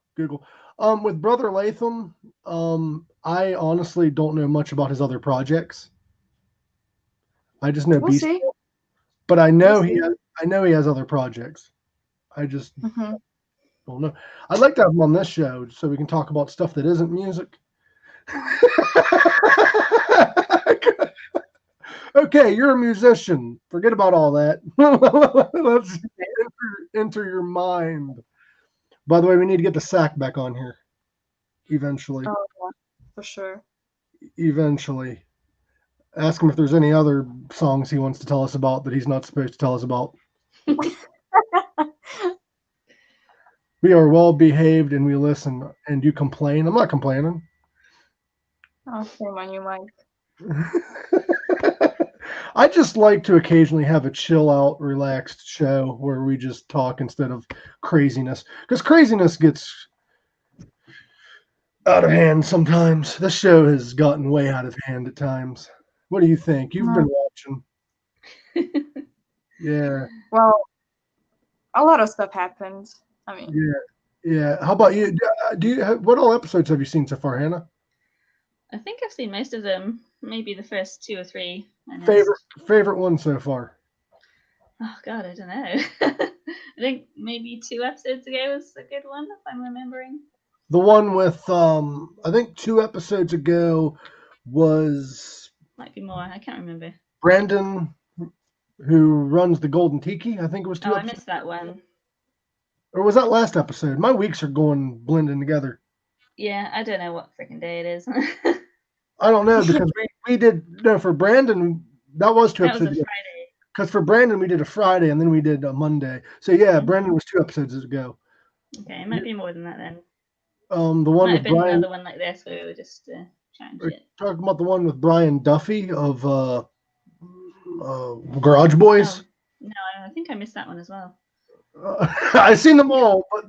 With Brother Latham, I honestly don't know much about his other projects. I just know We'll see. But I know he has other projects. I just don't know. I'd like to have him on this show so we can talk about stuff that isn't music. Okay, you're a musician. Forget about all that. Let's enter your mind. By the way, we need to get the sack back on here. Eventually. Oh, yeah, for sure. Eventually. Ask him if there's any other songs he wants to tell us about that he's not supposed to tell us about. We are well behaved and we listen. And you complain. I'm not complaining. Oh, shame on you, Mike. I just like to occasionally have a chill out, relaxed show where we just talk instead of craziness. Because craziness gets out of hand sometimes. This show has gotten way out of hand at times. What do you think? You've been watching. Yeah. Well, a lot of stuff happened. I mean, Yeah. How about you? What all episodes have you seen so far, Hannah? I think I've seen most of them. Maybe the first 2 or 3. Favorite one so far? Oh God, I don't know. I think maybe 2 episodes ago was a good one, if I'm remembering. The one with I think 2 episodes ago was Might be more. I can't remember. Brandon, who runs the Golden Tiki. I think it was 2 Oh, I episodes. missed that one. Or was that last episode? My weeks are going blending together. Yeah, I don't know what freaking day it is. I don't know because we did for Brandon that was 2 That was episodes a ago. Friday. Because for Brandon we did a Friday and then we did a Monday. So yeah, Brandon was 2 episodes ago. Okay, it might be more than that then. The one Might with have been Brian. another one like this where we were just chatting shit. Talking about the one with Brian Duffy of Garage Boys. Oh, no, I think I missed that one as well. I've seen them all, but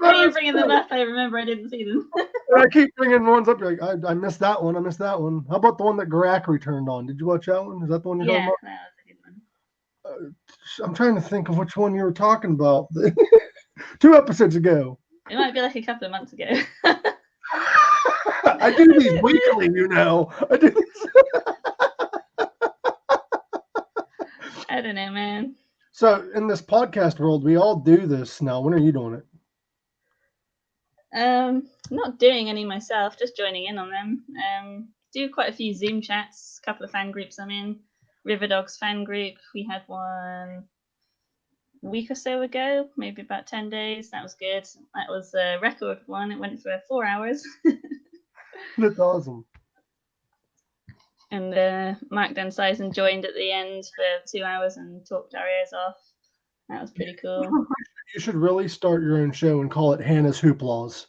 When you're bringing them up, I remember I didn't see them. I keep bringing ones up. You're like, I missed that one. I missed that one. How about the one that Garak returned on? Did you watch that one? Is that the one you're Yeah, talking that was a good one. about? I'm trying to think of which one you were talking about. 2 episodes ago. It might be like a couple of months ago. I do these weekly, you know. I do these. I don't know, man. So in this podcast world, we all do this now. When are you doing it? Not doing any myself, just joining in on them. Do quite a few Zoom chats, a couple of fan groups I'm in. River Dogs fan group, we had one a week or so ago, maybe about 10 days. That was good. That was a record one. It went for 4 hours. That's awesome. And Mark Densizen joined at the end for 2 hours and talked our ears off. That was pretty cool. You should really start your own show and call it Hannah's Hooplas.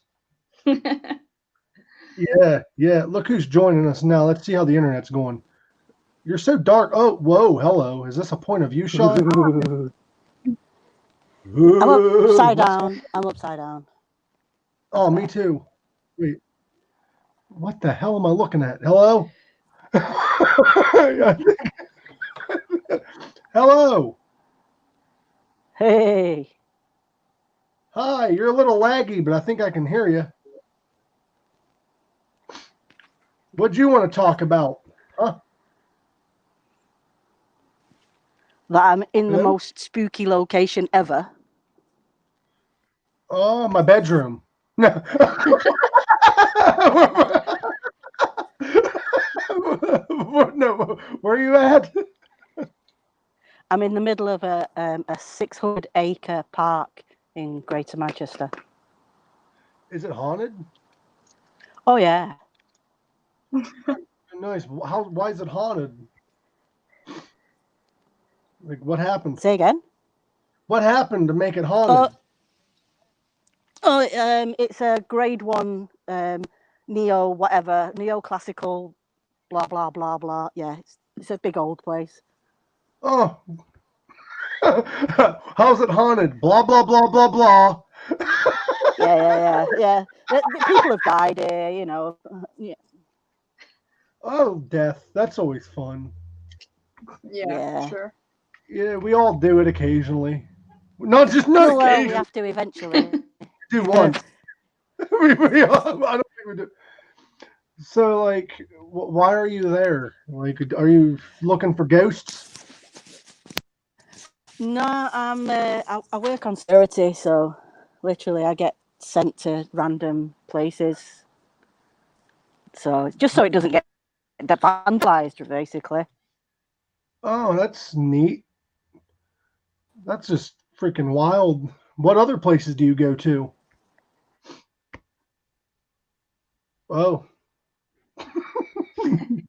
Yeah. Look who's joining us now. Let's see how the internet's going. You're so dark. Oh, whoa, hello. Is this a point of view shot? I'm upside down. Oh, me too. Wait. What the hell am I looking at? Hello? Hello. Hey. Hi, you're a little laggy, but I think I can hear you. What'd you want to talk about? Huh? That I'm in the Hello? most spooky location ever. Oh, my bedroom. No. No, where are you at? I'm in the middle of a 600-acre park in Greater Manchester. Is it haunted? Oh yeah. Nice. Why is it haunted? Like, what happened? Say again. What happened to make it haunted? It's a grade 1 neoclassical, blah blah blah blah. Yeah, it's a big old place. Oh. How's it haunted? Blah blah blah blah blah. Yeah. People have died here, you know. Yeah. Oh, death. That's always fun. Yeah, sure. Yeah, we all do it occasionally. Not Well, we occasionally. have to eventually. Do once. I don't think we do. So, like, why are you there? Like, are you looking for ghosts? No, I work on security, so literally I get sent to random places. So just so it doesn't get vandalized, basically. Oh, that's neat. That's just freaking wild. What other places do you go to? Oh. Come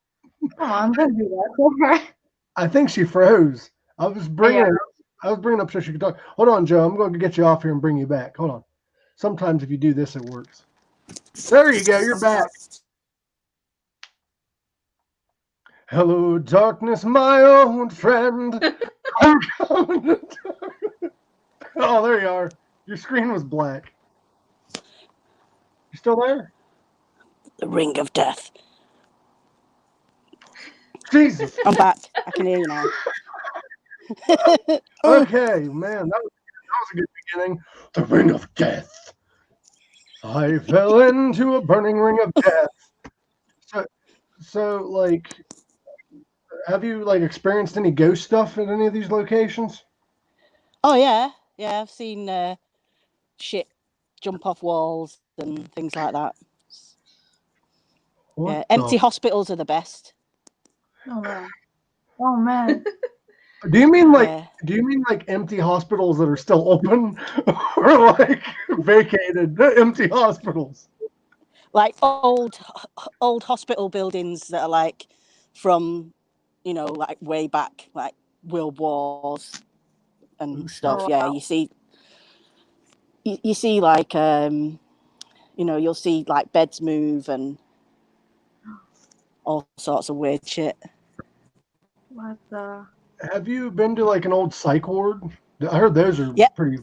on, don't do that. I think she froze. I was bringing up so she could talk. Hold on, Joe. I'm going to get you off here and bring you back. Hold on. Sometimes if you do this, it works. There you go. You're back. Hello, darkness, my old friend. I'm coming to talk. Oh, there you are. Your screen was black. You still there? The ring of death. Jesus. I'm back. I can hear you now. Okay, man, that was a good beginning. The ring of death. I fell into a burning ring of death. So like, have you like experienced any ghost stuff at any of these locations? Oh yeah, I've seen shit jump off walls and things like that. What empty hospitals are the best. Oh man. Do you mean like empty hospitals that are still open, or like vacated empty hospitals? Like old hospital buildings that are like from, like way back, like World Wars and stuff. Oh, yeah, wow. you see like you'll see like beds move and all sorts of weird shit. What the? Have you been to like an old psych ward? I heard those are pretty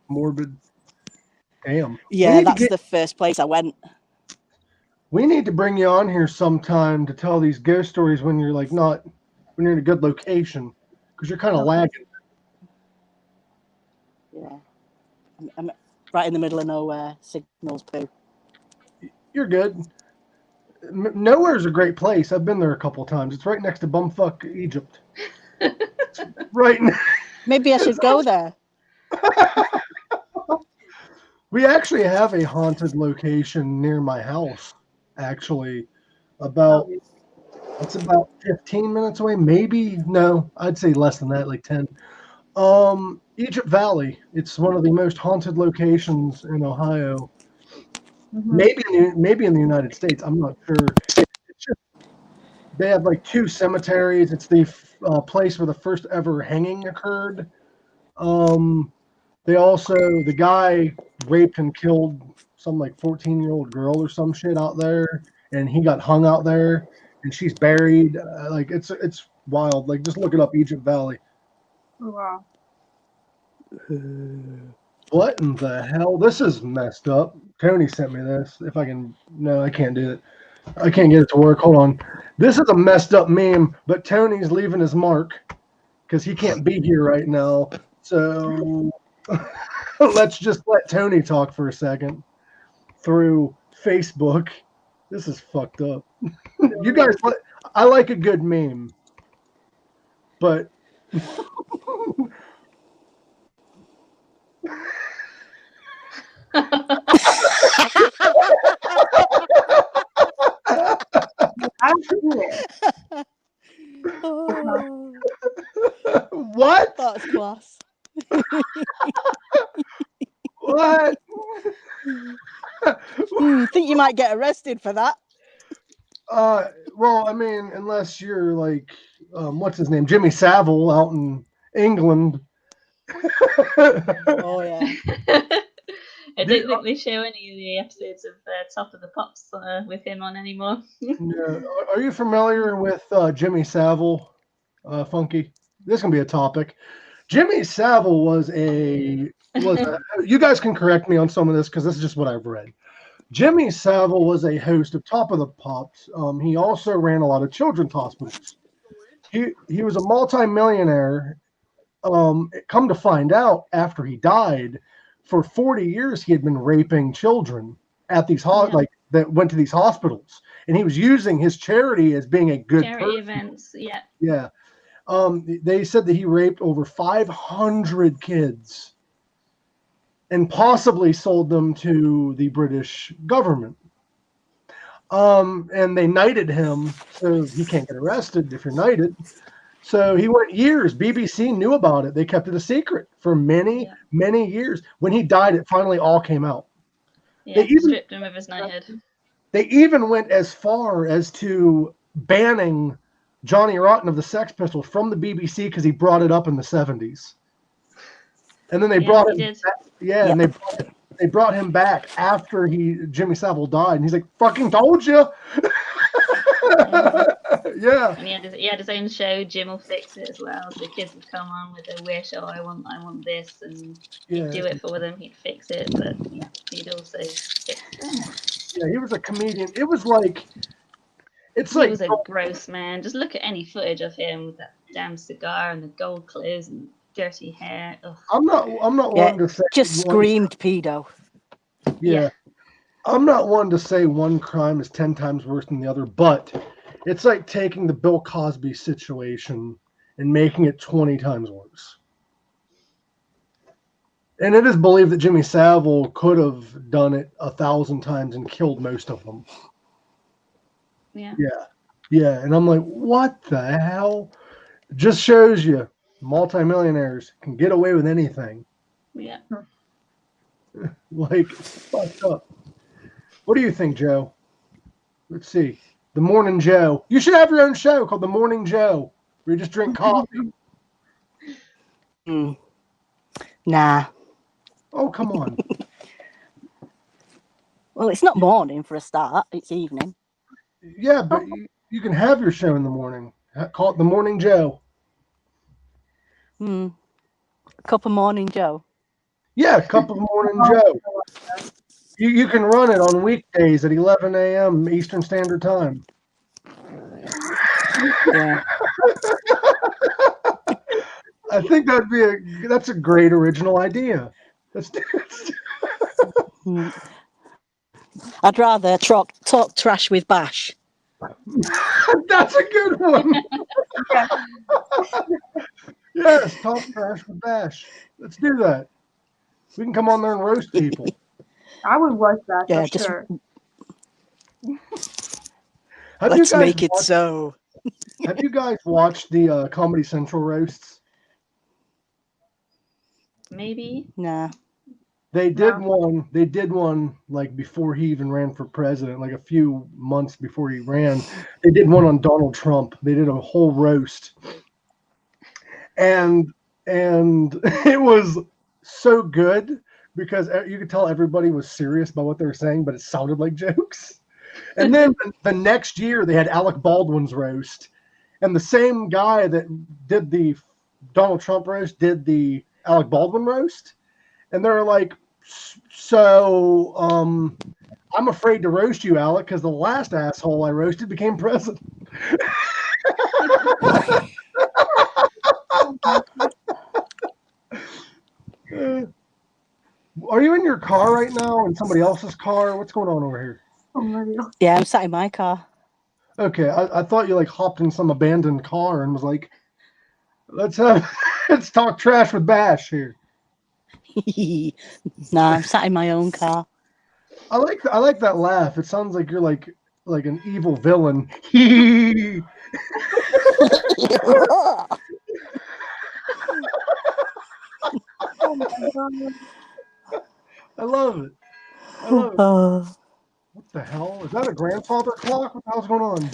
morbid. Damn. Yeah, that's the first place I went. We need to bring you on here sometime to tell these ghost stories when you're like when you're in a good location, because you're kind of lagging. Yeah, I'm right in the middle of nowhere. Signals poo. You're good. Nowhere's a great place. I've been there a couple times. It's right next to bumfuck Egypt. Right. Maybe I should go there. We actually have a haunted location near my house. Actually, it's about 15 minutes away. Maybe no, I'd say less than that, like 10. Egypt Valley. It's one of the most haunted locations in Ohio. Mm-hmm. Maybe in the United States. I'm not sure. It's just, they have like 2 cemeteries. It's the place where the first ever hanging occurred. The guy raped and killed some like 14-year-old girl or some shit out there, and he got hung out there, and she's buried. Like it's wild. Like just look it up, Egypt Valley. Wow. What in the hell? This is messed up. Tony sent me this. If I can, no, I can't do it. I can't get it to work. Hold on. This is a messed up meme, but Tony's leaving his mark because he can't be here right now. So let's just let Tony talk for a second through Facebook. This is fucked up. You guys, I like a good meme, but What? That's class. What? Think you might get arrested for that? Well, I mean, unless you're like, what's his name, Jimmy Savile out in England. Oh yeah. I don't think they show any of the episodes of Top of the Pops with him on anymore. Yeah. Are you familiar with Jimmy Savile, Funky? This can be a topic. Jimmy Savile was a you guys can correct me on some of this because this is just what I've read. Jimmy Savile was a host of Top of the Pops. He also ran a lot of children's hospitals. He was a multimillionaire. Come to find out, after he died, for 40 years he had been raping children at these that went to these hospitals, and he was using his charity as being a good charity events. Yeah. Yeah. They said that he raped over 500 kids and possibly sold them to the British government. And they knighted him, so he can't get arrested if you're knighted. So he went years. BBC knew about it. They kept it a secret for many, Yeah. many years. When he died, it finally all came out. Yeah, They even- stripped him of his knighthood. They even went as far as to banning Johnny Rotten of the Sex Pistols from the BBC because he brought it up in the 70s. And then they Yes, brought he him did. back. Yeah, and they brought him back after Jimmy Savile died, and he's like, "Fucking told you." Yeah. And he had his own show, Jim Will Fix It, as well. So the kids would come on with their wish, oh, I want this, and he'd do it for them. He'd fix it, but he'd also fix them. Yeah, he was a comedian. It was like, He was a gross man. Just look at any footage of him with that damn cigar and the gold clothes and dirty hair. Ugh. I'm not one to say Just screamed pedo. Yeah. I'm not one to say one crime is 10 times worse than the other, but it's like taking the Bill Cosby situation and making it 20 times worse. And it is believed that Jimmy Savile could have done it 1,000 times and killed most of them. Yeah. Yeah. And I'm like, what the hell? Just shows you multimillionaires can get away with anything. Yeah. Like, fucked up. What do you think, Joe? Let's see. The Morning Joe. You should have your own show called The Morning Joe, where you just drink coffee. Nah. Oh, come on. Well, it's not morning for a start. It's evening. Yeah, but you can have your show in the morning. Call it The Morning Joe. A cup of morning Joe. Yeah, Cup of Morning Joe. You can run it on weekdays at 11 a.m. Eastern Standard Time. Yeah. I think that's a great original idea. I'd rather talk trash with Bash. That's a good one. Yes, talk trash with Bash. Let's do that. We can come on there and roast people. I would watch that Yeah, for sure. Let's make it so. Have you guys watched the Comedy Central roasts? Maybe. Nah. They did one. They did one like before he even ran for president, like a few months before he ran. They did one on Donald Trump. They did a whole roast, and it was so good because you could tell everybody was serious about what they were saying, but it sounded like jokes. And then the next year they had Alec Baldwin's roast, and the same guy that did the Donald Trump roast did the Alec Baldwin roast, and they're like, so I'm afraid to roast you, Alec, because the last asshole I roasted became president. Are you in your car right now? In somebody else's car? What's going on over here? Yeah, I'm sat in my car. Okay, I thought you like hopped in some abandoned car and was like, let's talk trash with Bash here. Nah, I'm sat in my own car. I like that laugh. It sounds like you're like an evil villain. I love it. What the hell? Is that a grandfather clock? What the hell's going on?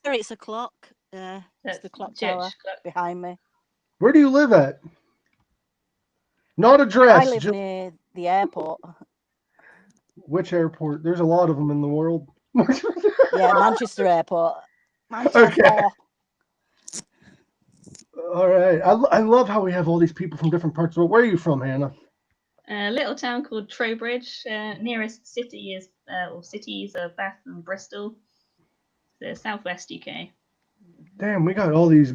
It's a clock. It's the clock tower behind me. Where do you live at? Not address. I live near the airport. Which airport? There's a lot of them in the world. Yeah, Manchester Airport. Manchester. Okay. All right. I love how we have all these people from different parts of the world. Where are you from, Hannah? A little town called Trowbridge. Nearest city is cities are Bath and Bristol. The southwest UK. Damn, we got all these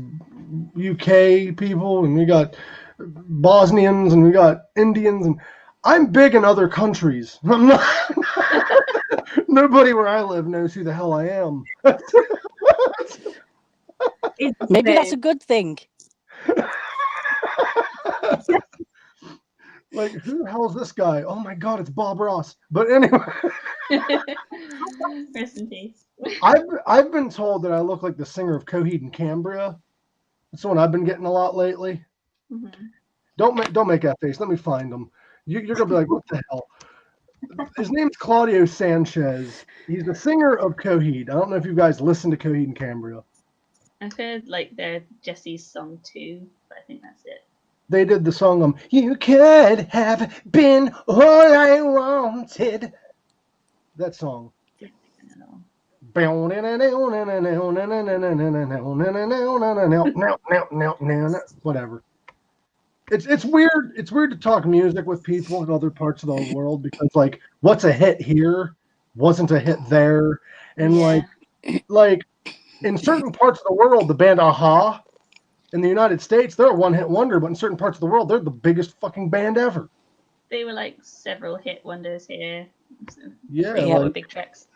UK people, and we got Bosnians, and we got Indians, and I'm big in other countries. I'm not. Nobody where I live knows who the hell I am. Maybe that's a good thing. Like, who the hell is this guy? Oh my God, it's Bob Ross. But anyway. Rest in peace. I've been told that I look like the singer of Coheed and Cambria. That's the one I've been getting a lot lately. Mm-hmm. Don't make that face. Let me find him. You're gonna be like, what the hell? His name's Claudio Sanchez. He's the singer of Coheed. I don't know if you guys listen to Coheed and Cambria. I've heard like their Jesse's song too, but I think that's it. They did the song "You Could Have Been All I Wanted." That song. Whatever. It's weird. It's weird to talk music with people in other parts of the world because like what's a hit here wasn't a hit there, and Yeah. like in certain parts of the world, the band Aha in the United States, they're a one-hit wonder, but in certain parts of the world, they're the biggest fucking band ever. They were like several hit wonders here. So Yeah, three like, were big tracks.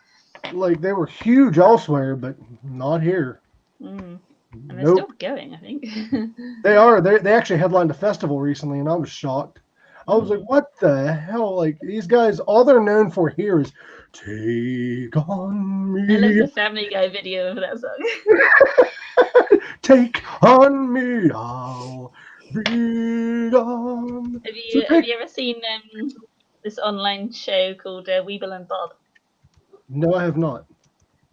Like they were huge elsewhere, but not here. Mm. And they're Nope. still going, I think. They are. They actually headlined a festival recently, and I was shocked. I was like, what the hell? Like, these guys, all they're known for here is Take On Me. I love the Family Guy video of that song. Take on me, I'll be gone. Have you ever seen this online show called Weeble and Bob? No, I have not.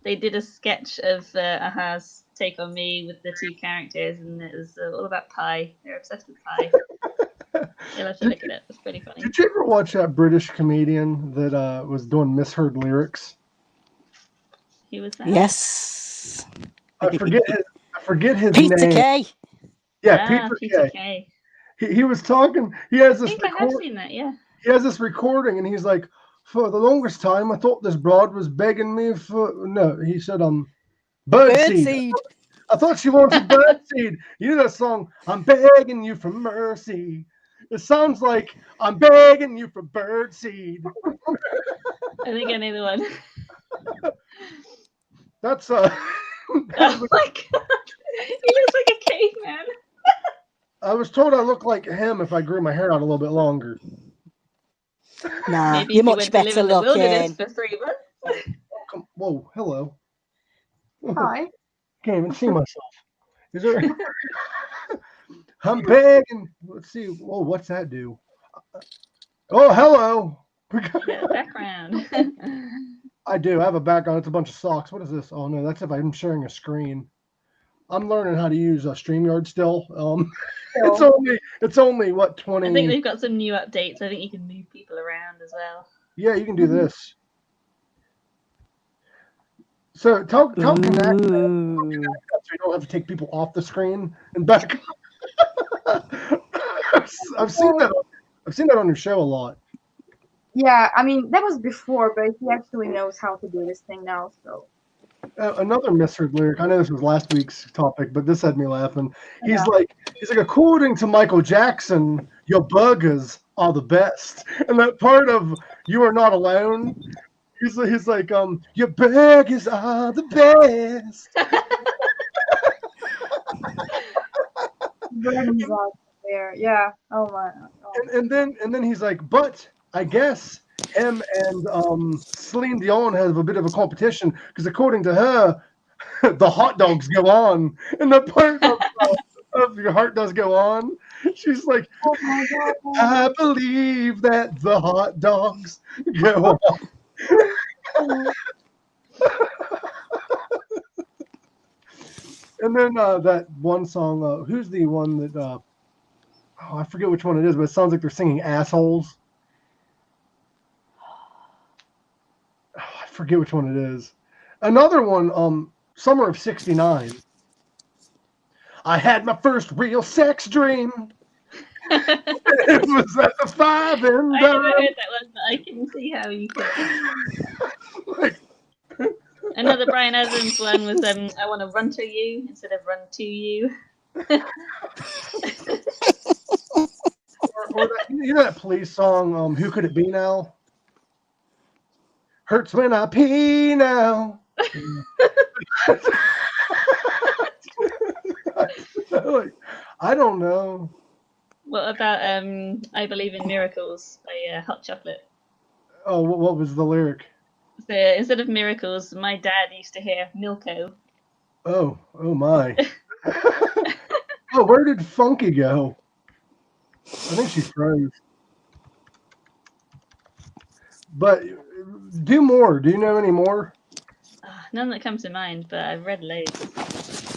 They did a sketch of Aha's Take On Me with the two characters, and it was all about pie. They're obsessed with pie. You'll have to look at it. It's pretty funny. Did you ever watch that British comedian that was doing misheard lyrics? Who was that? Yes. I forget his Peter name. K. Yeah, Peter K. He was talking. He has this. I think I have seen that. Yeah. He has this recording, and he's like, for the longest time, I thought this broad was begging me for. No, he said, birdseed. I thought she wanted birdseed. You know that song, I'm begging you for mercy. It sounds like I'm begging you for birdseed. I think I know the one. That's Oh my god, he looks like a caveman. I was told I look like him if I grew my hair out a little bit longer. Nah, Maybe you're if you much went to live better in the wilderness looking. for 3 months. Whoa, hello. Hi. Can't even see myself. Is there? I'm begging. Let's see. Whoa, what's that do? Oh, hello. Yeah, background. I do. I have a background. It's a bunch of socks. What is this? Oh no, that's if I'm sharing a screen. I'm learning how to use StreamYard still. It's only what 20. I think they've got some new updates. I think you can move people around as well. Yeah, you can do this. So tell Connect so you don't have to take people off the screen and back. I've seen that on your show a lot. Yeah, I mean that was before, but he actually knows how to do this thing now. So another misheard lyric. I know this was last week's topic, but this had me laughing. He's like, according to Michael Jackson, your burgers are the best, and that part of "You Are Not Alone." He's like, your burgers are the best. there, yeah. Oh my. Oh. And then he's like, but I guess M and Celine Dion have a bit of a competition because according to her, the hot dogs go on, and the part of your heart does go on. She's like, Oh my God. I believe that the hot dogs go on. And then that one song, who's the one that I forget which one it is, but it sounds like they're singing assholes. I forget which one it is. Another one, Summer of '69. I had my first real sex dream. It was at the 5 and I never heard that one, but I can see how you could. Another Brian Adams one was I want to run to you instead of run to you. or that, you know that Police song, Who Could It Be Now? Hurts when I pee now. I don't know. What about I Believe in Miracles by Hot Chocolate? Oh, what was the lyric? So instead of miracles, my dad used to hear Milko. Oh my. Oh, where did Funky go? I think she froze. But do more. Do you know any more? None that come to mind, but I've read loads.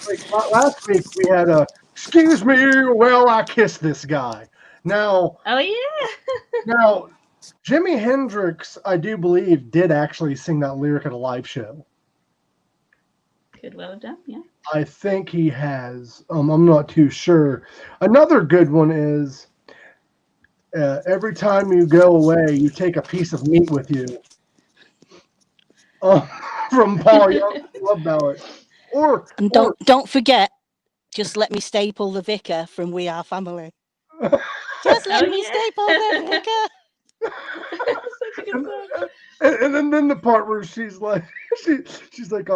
Like last week we had a excuse me, well I kissed this guy. Now Oh yeah. now Jimi Hendrix, I do believe, did actually sing that lyric at a live show. Could well have done, yeah. I think he has. I'm not too sure. Another good one is every time you go away, you take a piece of meat with you. From Paul Young, Love Ballad. And don't forget, just let me staple the vicar from We Are Family. Just let me staple the vicar. Such a good song. And then the part where she's like, she's like,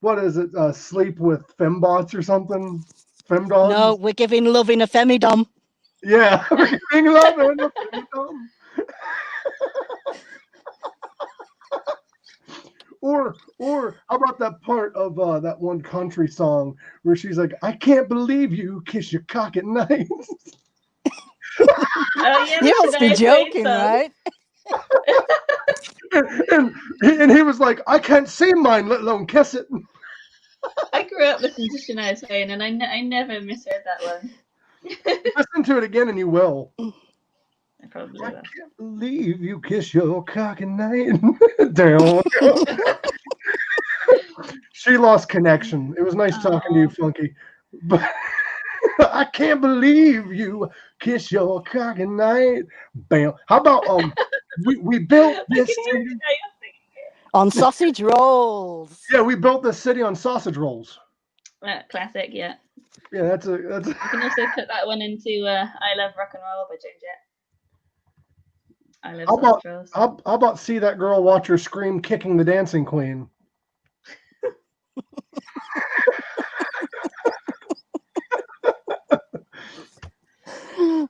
what is it? Sleep with fembots or something? Femdogs? No, we're giving love in a femidom. Yeah, we're giving love in a femidom. Or how about that part of that one country song where she's like, I can't believe you kiss your cock at night. Oh, yeah, You must be joking, right? and he was like, I can't say mine, let alone kiss it. I grew up listening to Shania Twain, and I never misheard that one. Listen to it again and you will. I probably I will. can't believe you kiss your cock at night. Down. She lost connection. It was nice talking to you, Funky. But I can't believe you kiss your cock at night. Bam. How about we built this city on sausage rolls. Yeah, we built this city on sausage rolls. Classic, yeah. Yeah, that's a. You can also put that one into I Love Rock and Roll by Joan Jett. I love sausage rolls. How about see that girl watch her scream kicking the dancing queen?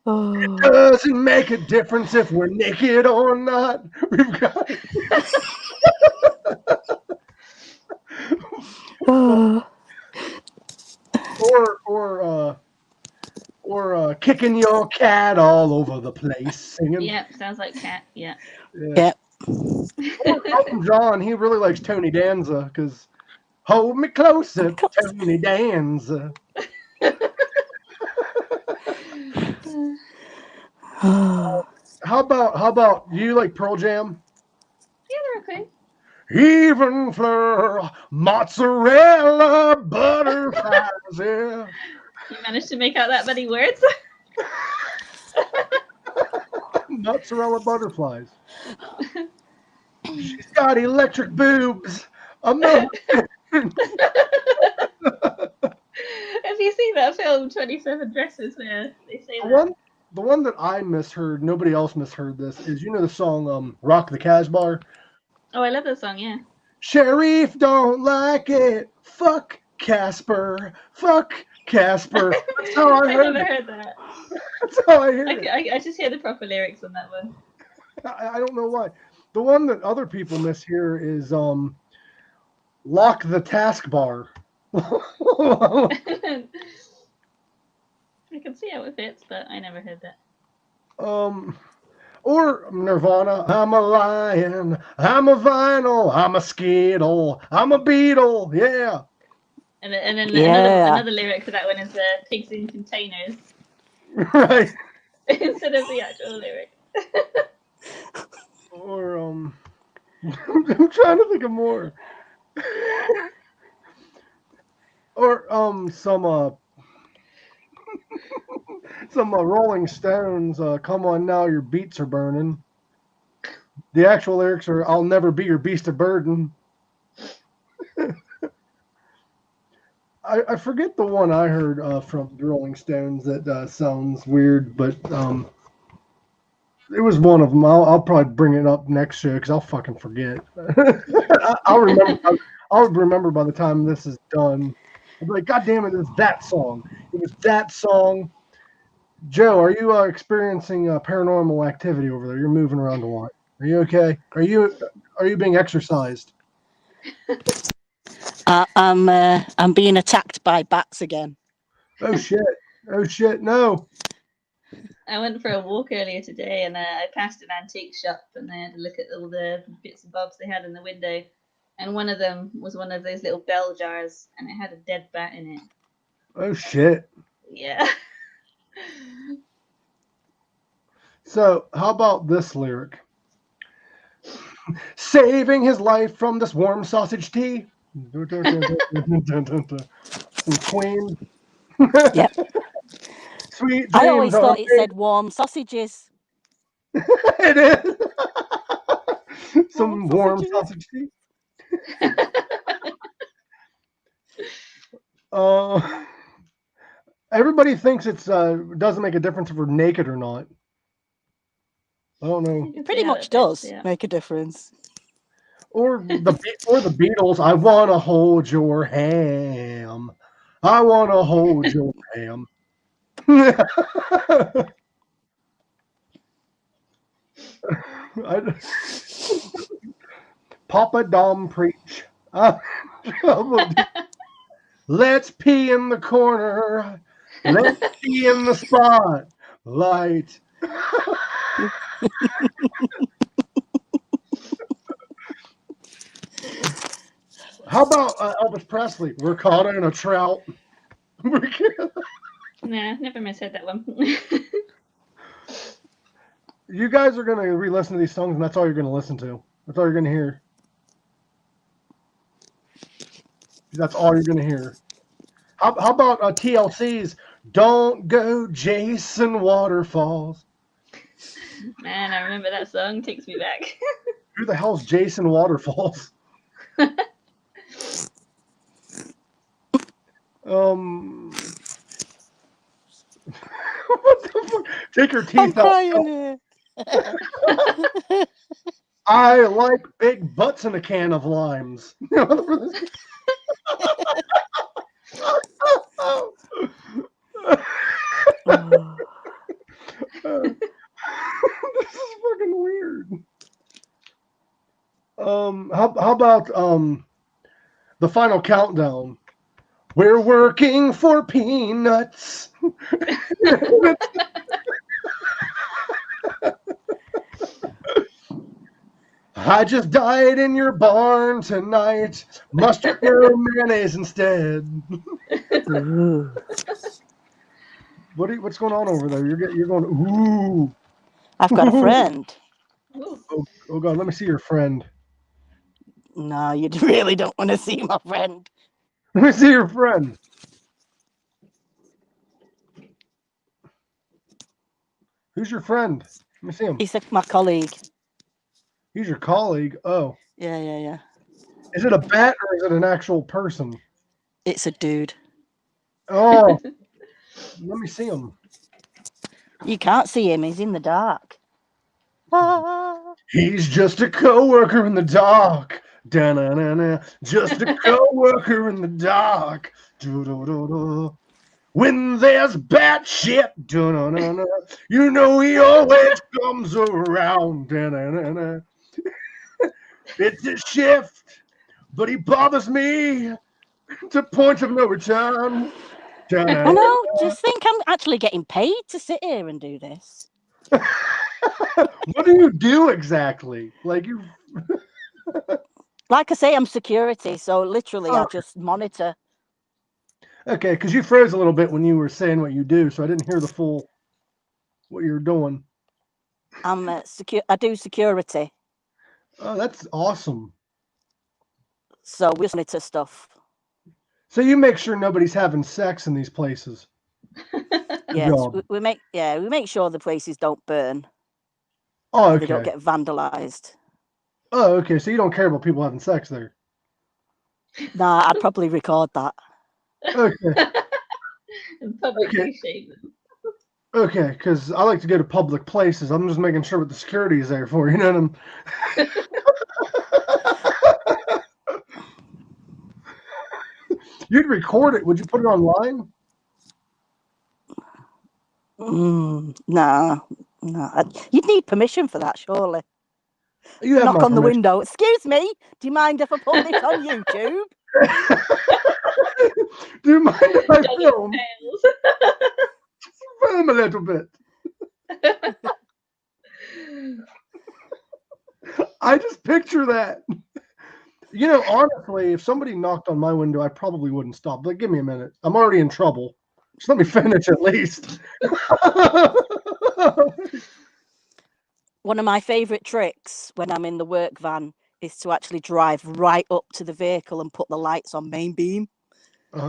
It doesn't make a difference if we're naked or not. We've got or kicking your cat all over the place singing. Yeah, sounds like cat. Yeah. Elton John, he really likes Tony Danza because hold me closer, Tony Danza. How about you like Pearl Jam? Yeah, they're okay. Even fleur, mozzarella, butterflies, yeah. You managed to make out that many words? Mozzarella butterflies. She's got electric boobs. I'm not. Have you seen that film, 27 Dresses, where they say that? The one that I misheard, nobody else misheard this, is the song Rock the Casbah? Oh, I love that song, yeah. Sheriff don't like it. Fuck Casper. Fuck Casper. That's how I heard never heard that. That's how I heard it. I just hear the proper lyrics on that one. I don't know why. The one that other people mishear is Lock the Taskbar. I can see how it fits, but I never heard that. Or Nirvana, I'm a lion, I'm a vinyl, I'm a skittle, I'm a beetle, yeah. And then another lyric for that one is pigs in containers. Right. Instead of the actual lyric. Or I'm trying to think of more. Or some Rolling Stones, come on now, your beats are burning. The actual lyrics are, I'll never be your beast of burden. I forget the one I heard from the Rolling Stones that sounds weird, but it was one of them. I'll probably bring it up next show because I'll fucking forget. I'll remember by the time this is done. I'll be like, God damn it, it's that song. It was that song. Joe, are you experiencing paranormal activity over there? You're moving around a lot. Are you okay? Are you being exercised? I'm being attacked by bats again. Oh shit! Oh shit, no. I went for a walk earlier today, and I passed an antique shop, and I had to look at all the bits and bobs they had in the window. And one of them was one of those little bell jars, and it had a dead bat in it. Oh shit. Yeah. So, how about this lyric? Saving his life from this warm sausage tea. Some Queen. Yep. Sweet I always dreams thought are it said warm sausages. It is. Some warm sausages. sausage tea. Everybody thinks it's doesn't make a difference if we're naked or not. I don't know. It pretty much does make a difference. Or the Beatles. I wanna hold your ham. I wanna hold your ham. Papa Dom preach. Let's pee in the corner. Let's pee in the spotlight. How about Elvis Presley? We're caught in a trout. Nah, never misheard that one. You guys are going to re-listen to these songs, and that's all you're going to listen to. That's all you're going to hear. That's all you're going to hear. How about TLC's Don't Go Jason Waterfalls? Man, I remember that song. Takes me back. Who the hell's Jason Waterfalls? What the fuck? Take your teeth out. I like big butts in a can of limes. This is fucking weird. How about the final countdown? We're working for peanuts. I just died in your barn tonight. Mustard or mayonnaise instead. What's going on over there? You're going. Ooh. I've got a friend. Oh God, let me see your friend. No, you really don't want to see my friend. Let me see your friend. Who's your friend? Let me see him. He's my colleague. He's your colleague? Oh. Yeah. Is it a bat or is it an actual person? It's a dude. Oh. Let me see him. You can't see him. He's in the dark. He's just a co-worker in the dark. Da-na-na-na. Just a co-worker in the dark. Do-do-do-do. When there's bad shit, da-na-na-na. You know he always comes around. Da-na-na-na. It's a shift, but he bothers me to point of no return. I know. Do you think I'm actually getting paid to sit here and do this? What do you do exactly? Like you? Like I say, I'm security, so literally I just monitor. Okay, because you froze a little bit when you were saying what you do, so I didn't hear the full what you're doing. I'm I do security. Oh, that's awesome. So we monitor stuff. So you make sure nobody's having sex in these places. Yes, we make sure the places don't burn. Oh, okay. They don't get vandalized. Oh, okay. So you don't care about people having sex there. Nah, I'd probably record that. Okay. Publicly shame them. Okay, because I like to go to public places. I'm just making sure what the security is there for. You know what You'd record it. Would you put it online? Nah. You'd need permission for that, surely. You have knock on the window. Excuse me. Do you mind if I put this on YouTube? Do you mind if I film? A little bit. I just picture that. You know, honestly, if somebody knocked on my window, I probably wouldn't stop. But give me a minute. I'm already in trouble. Just let me finish at least. One of my favourite tricks when I'm in the work van is to actually drive right up to the vehicle and put the lights on main beam,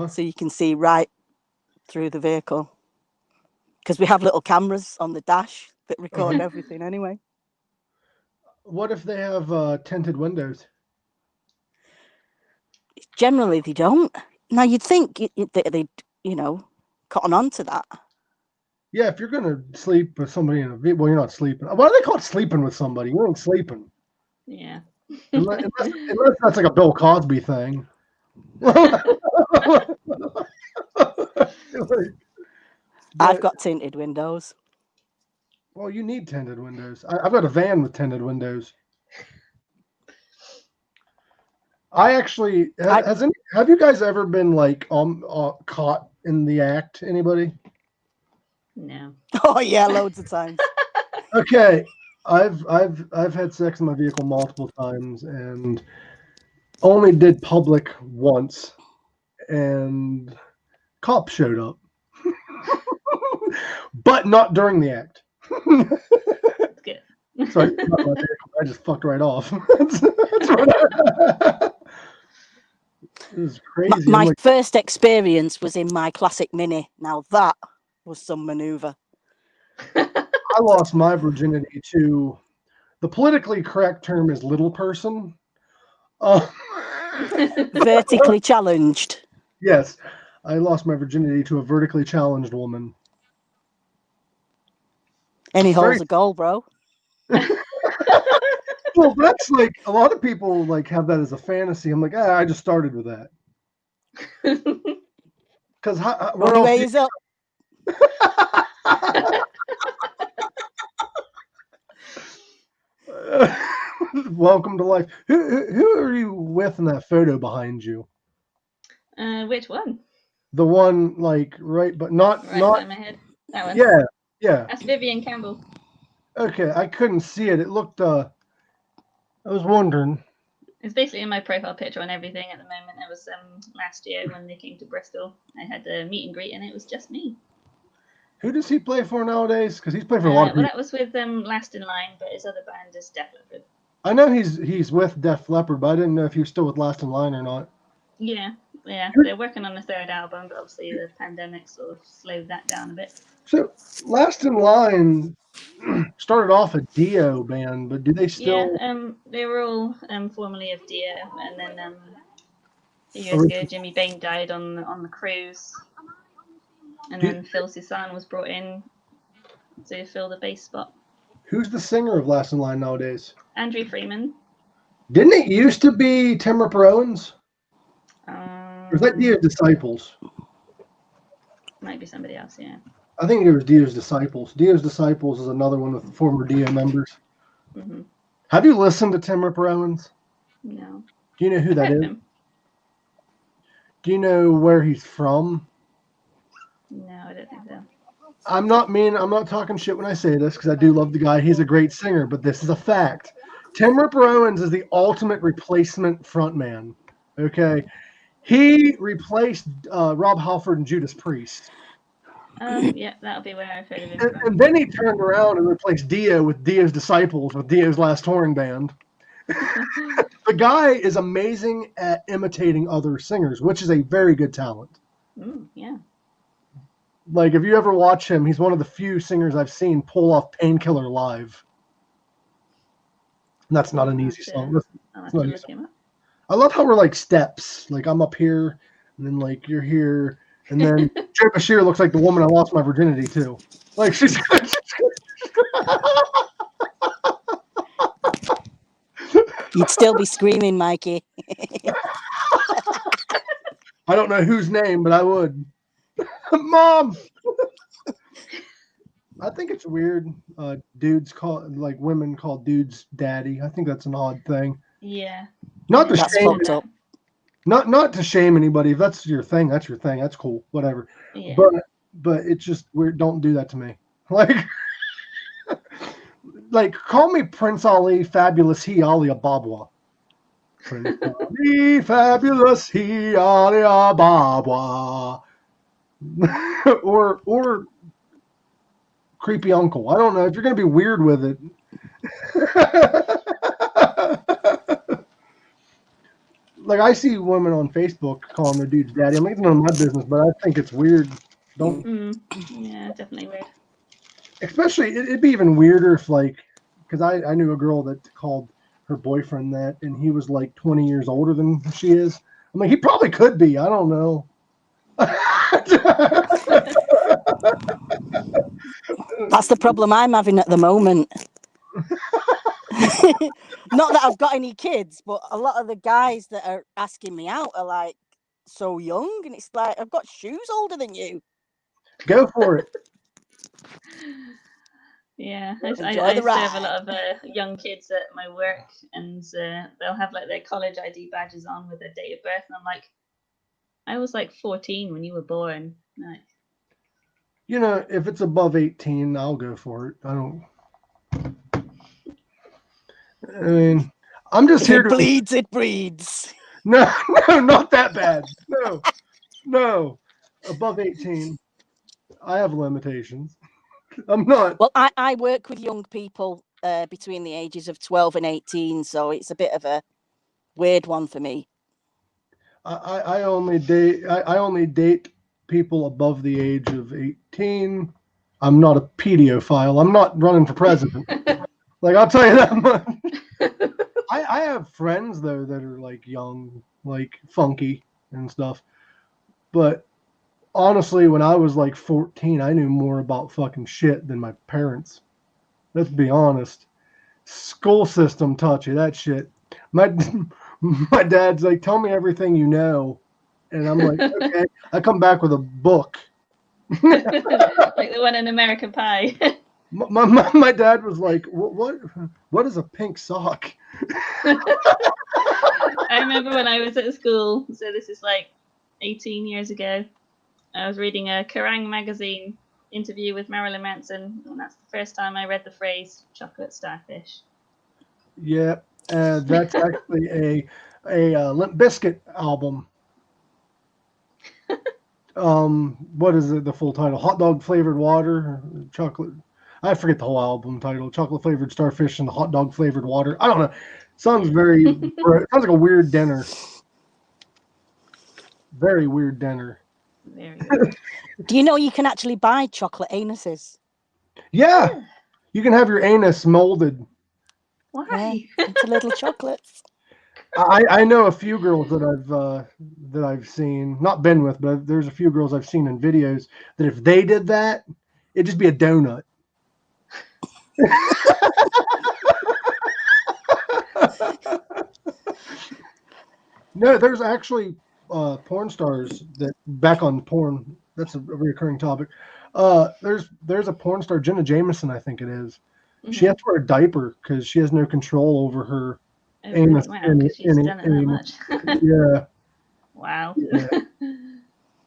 so you can see right through the vehicle. Because we have little cameras on the dash that record everything anyway. What if they have tinted windows? Generally, they don't. Now, you'd think they'd, cotton on to that. Yeah, if you're going to sleep with somebody in a vehicle, well, you're not sleeping. Why do they call it sleeping with somebody? You ain't sleeping. Yeah. Unless that's like a Bill Cosby thing. I've got tinted windows. Well, you need tinted windows. I've got a van with tinted windows. I actually have you guys ever been like caught in the act? Anybody? No. Oh yeah, loads of times. Okay, I've had sex in my vehicle multiple times and only did public once, and cops showed up, but not during the act. Good. Sorry, not my vehicle. I just fucked right off. It was crazy. My first experience was in my classic Mini. Now that was some maneuver. I lost my virginity to, the politically correct term is little person. Vertically challenged. Yes, I lost my virginity to a vertically challenged woman. Any hole's a goal, bro. Well, that's like, a lot of people like have that as a fantasy. I'm like, I just started with that. Because Only way is up. Welcome to life. Who are you with in that photo behind you? Which one? The one like right, but not By my head. That one. Yeah. That's Vivian Campbell. Okay, I couldn't see it. It looked. I was wondering. It's basically in my profile picture and everything at the moment. It was last year when they came to Bristol. I had a meet and greet and it was just me. Who does he play for nowadays? Because he's played for a lot of people. Well, that was with Last in Line, but his other band is Def Leppard. I know he's with Def Leppard, but I didn't know if he was still with Last in Line or not. Yeah. They're working on the third album, but obviously the pandemic sort of slowed that down a bit. So Last in Line started off a Dio band, but do they still? Yeah, they were all formerly of Dio, and then a few years ago Jimmy Bain died on the cruise, and then Phil Susan was brought in to fill the bass spot. Who's the singer of Last in Line nowadays? Andrew Freeman. Didn't it used to be Tim Ripper Owens? Or was that Dio's Disciples? Might be somebody else, yeah. I think it was Dio's Disciples. Dio's Disciples is another one with former Dio members. Mm-hmm. Have you listened to Tim Ripper Owens? No. Do you know who that is? Him. Do you know where he's from? No, I don't think so. I'm not talking shit when I say this because I do love the guy. He's a great singer, but this is a fact. Tim Ripper Owens is the ultimate replacement frontman. Okay? He replaced Rob Halford and Judas Priest. Yeah, that'll be where I've heard of him. And then he turned around and replaced Dio with Dio's Disciples, with Dio's Last Touring Band. The guy is amazing at imitating other singers, which is a very good talent. Yeah. Like, if you ever watch him, he's one of the few singers I've seen pull off Painkiller live. And that's not an easy song. I love how we're like steps. Like, I'm up here, and then like you're here, and then Joe Bashir looks like the woman I lost my virginity to. Like, she's You'd still be screaming, Mikey. I don't know whose name, but I would. Mom! I think it's weird. Dudes call, like, women call dudes daddy. I think that's an odd thing. Yeah. Not to That's shame. fucked up. Not to shame anybody. If that's your thing, that's your thing. That's cool. Whatever. Yeah. But but it's just weird. Don't do that to me. Like call me Prince Ali, Fabulous He Ali Ababwa. Prince Ali, Fabulous He Ali Ababwa. or creepy uncle. I don't know if you're gonna be weird with it. Like I see women on Facebook calling their dudes daddy. I'm like, it's none of my business, but I think it's weird. Don't. Yeah, definitely weird. Especially, it'd be even weirder if because I knew a girl that called her boyfriend that, and he was like 20 years older than she is. I'm like, he probably could be. I don't know. That's the problem I'm having at the moment. Not that I've got any kids, but a lot of the guys that are asking me out are like so young, and it's like, I've got shoes older than you. Go for it. Yeah, I Enjoy used the to have a ride. lot of young kids at my work, and they'll have like their college ID badges on with their date of birth, and I'm like, I was like 14 when you were born. Like, If it's above 18, I'll go for it. I mean, I'm just If here it to. bleeds, it breeds. No, not that bad. No. Above 18, I have limitations. I'm not. Well, I work with young people between the ages of 12 and 18, so it's a bit of a weird one for me. I only date people above the age of 18. I'm not a pedophile. I'm not running for president. Like, I'll tell you that much. I have friends though that are like young, like funky and stuff. But honestly, when I was like 14, I knew more about fucking shit than my parents. Let's be honest. School system taught you that shit. My dad's like, tell me everything you know. And I'm like, okay. I come back with a book. like the one in American Pie. My dad was like, what is a pink sock? I remember when I was at school, so this is like 18 years ago, I was reading a Kerrang magazine interview with Marilyn Manson, and that's the first time I read the phrase chocolate starfish. Yeah, that's actually a Limp Bizkit album. What is it? The full title? Hot dog flavored water, chocolate. I forget the whole album title. Chocolate flavored starfish and hot dog flavored water. I don't know. Sounds sounds like a weird dinner. Very weird dinner. Very weird. Do you know you can actually buy chocolate anuses? Yeah, you can have your anus molded. Why? Yeah, into little chocolates. I know a few girls that I've seen, not been with, but there's a few girls I've seen in videos that if they did that, it'd just be a donut. No, there's actually porn stars that back on porn. That's a recurring topic. There's a porn star, Jenna Jameson, I think it is. Mm-hmm. She has to wear a diaper because she has no control over her anus. Wow, because she's done it that much. Yeah. Wow.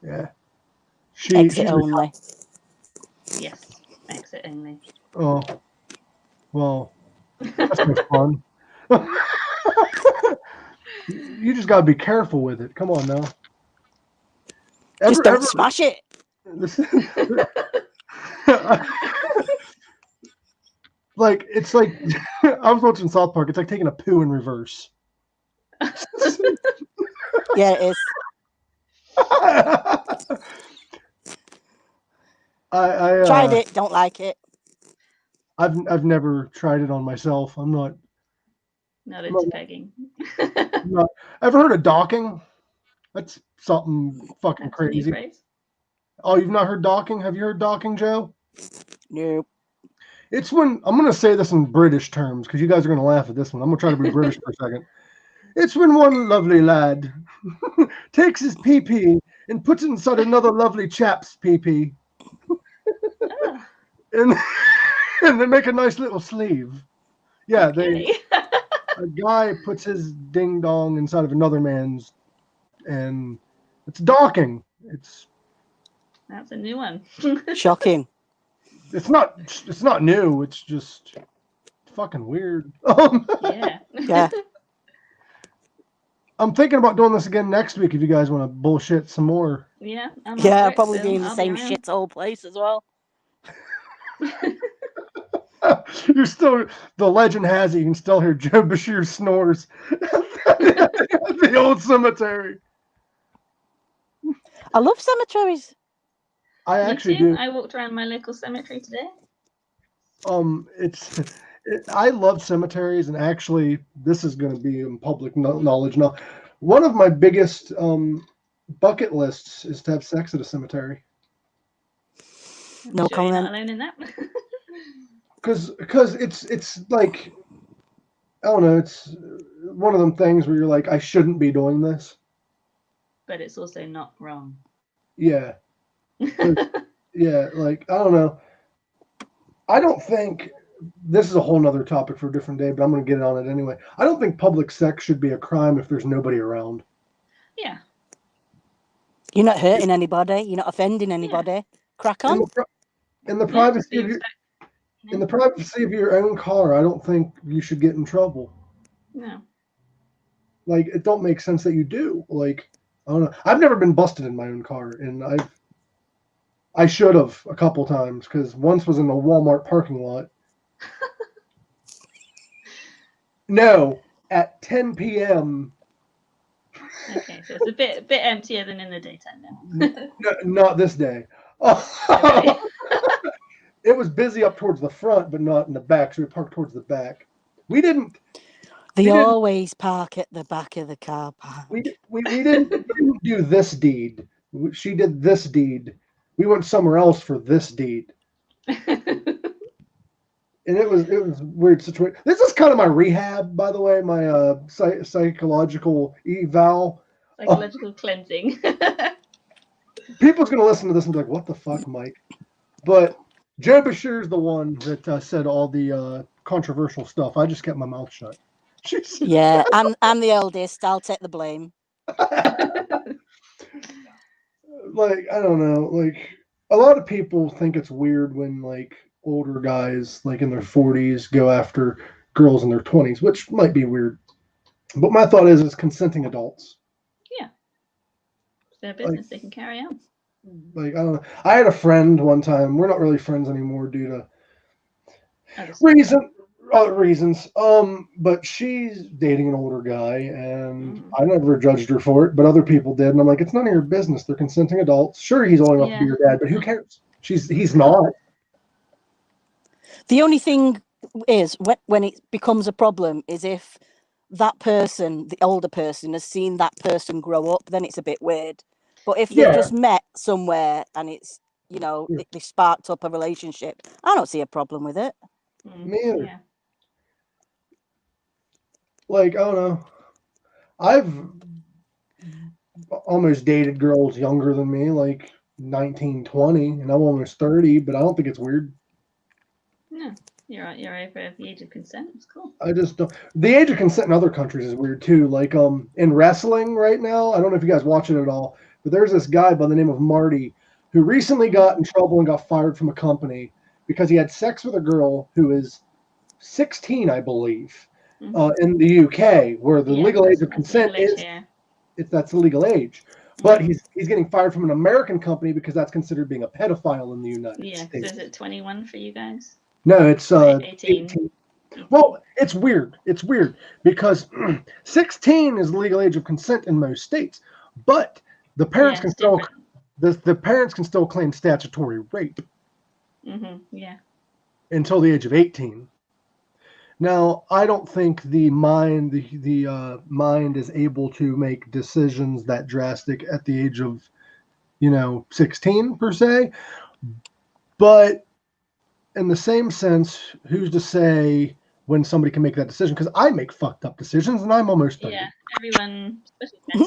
Yeah. Exit only. Yes, exit only. Oh, well, that's no fun. You just got to be careful with it. Come on now. Just don't smash it. Like, it's like, I was watching South Park. It's like taking a poo in reverse. Yeah, it is. I tried it, don't like it. I've never tried it on myself. I'm not into pegging. Ever heard of docking? That's something fucking crazy. Oh, you've not heard docking? Have you heard docking, Joe? Nope. It's when, I'm going to say this in British terms because you guys are going to laugh at this one. I'm going to try to be British for a second. It's when one lovely lad takes his pee-pee and puts it inside another lovely chap's pee-pee. And they make a nice little sleeve. Yeah, okay. A guy puts his ding-dong inside of another man's, and it's docking. That's a new one. Shocking. It's not new. It's just fucking weird. Yeah. Yeah. I'm thinking about doing this again next week if you guys want to bullshit some more. Yeah. I'm Yeah, up I'll for it, probably so be in the I'll same around. shithole place as well. You're still, the legend has it, you can still hear Joe Bashir snores at the old cemetery. I love cemeteries. I Me actually too. do. I walked around my local cemetery today. I love cemeteries, and actually, this is going to be in public knowledge now. One of my biggest bucket lists is to have sex at a cemetery. I'm No sure you're not comment. alone in that. Because it's like, I don't know, it's one of them things where you're like, I shouldn't be doing this. But it's also not wrong. Yeah. Yeah, like, I don't know. I don't think, this is a whole nother topic for a different day, but I'm going to get on it anyway. I don't think public sex should be a crime if there's nobody around. Yeah. You're not hurting anybody. You're not offending anybody. Crack on. In the Yeah, privacy just be of your, respectful. in the privacy of your own car, I don't think you should get in trouble. No. Like, it don't make sense that you do. Like, I don't know. I've never been busted in my own car, and I should have a couple times, because once was in a Walmart parking lot. No, at 10 p.m. Okay, so it's a bit emptier than in the daytime now. Not this day. Okay. It was busy up towards the front, but not in the back, so we parked towards the back. We didn't always park at the back of the car park. we didn't do this deed. She did this deed. We went somewhere else for this deed. And it was a weird situation. This is kind of my rehab, by the way, my psychological eval. Psychological cleansing. People's going to listen to this and be like, what the fuck, Mike? But Joe Bashir's the one that said all the controversial stuff. I just kept my mouth shut. Yeah, I'm the eldest. I'll take the blame. Like, I don't know. Like, a lot of people think it's weird when, like, older guys, like, in their 40s go after girls in their 20s, which might be weird. But my thought is, it's consenting adults. Yeah. It's their business, they can carry on. Like, I don't know. I had a friend one time. We're not really friends anymore due to other reasons. But she's dating an older guy, and I never judged her for it, but other people did. And I'm like, it's none of your business. They're consenting adults. Sure, he's old enough to be your dad, but who cares? He's not. The only thing is, when it becomes a problem is if that person, the older person, has seen that person grow up, then it's a bit weird. But if they've just met somewhere and it's, they sparked up a relationship, I don't see a problem with it. Me either. Yeah. Like, I don't know. I've almost dated girls younger than me, like 19, 20, and I'm almost 30, but I don't think it's weird. No, you're over the age of consent. It's cool. I just don't. The age of consent in other countries is weird too. Like in wrestling right now, I don't know if you guys watch it at all, but there's this guy by the name of Marty who recently got in trouble and got fired from a company because he had sex with a girl who is 16, I believe, in the UK, where the legal age of consent is. That's the legal age. But he's getting fired from an American company because that's considered being a pedophile in the United States. Yeah, so is it 21 for you guys? No, it's 18. Well, it's weird. It's weird because 16 is the legal age of consent in most states, but the parents can still the parents can still claim statutory rape. Yeah. Until the age of 18. Now, I don't think the mind is able to make decisions that drastic at the age of, 16 per se. But in the same sense, who's to say when somebody can make that decision? Because I make fucked up decisions, and I'm almost 30. Yeah, everyone.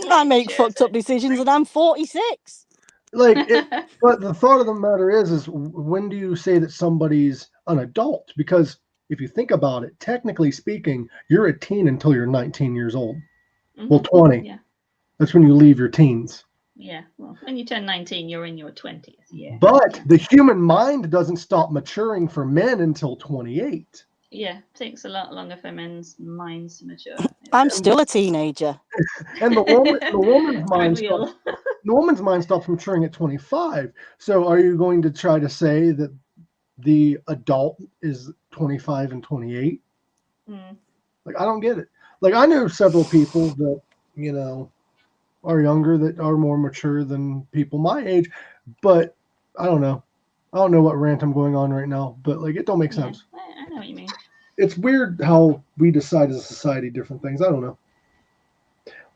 I make fucked up decisions, and I'm 46. But the thought of the matter is when do you say that somebody's an adult? Because if you think about it, technically speaking, you're a teen until you're 19 years old. Well, 20. Yeah. That's when you leave your teens. Yeah. Well, when you turn 19, you're in your 20th. Yeah. But the human mind doesn't stop maturing for men until 28. Yeah, takes a lot longer for men's minds to mature. I'm still a teenager. And the woman's mind Real. stops, the woman's mind stops maturing at 25. So are you going to try to say that the adult is 25 and 28? Like, I don't get it. Like, I know several people that, you know, are younger that are more mature than people my age, but I don't know. I don't know what rant I'm going on right now, but like, it don't make sense. I know what you mean. It's weird how we decide as a society different things. I don't know.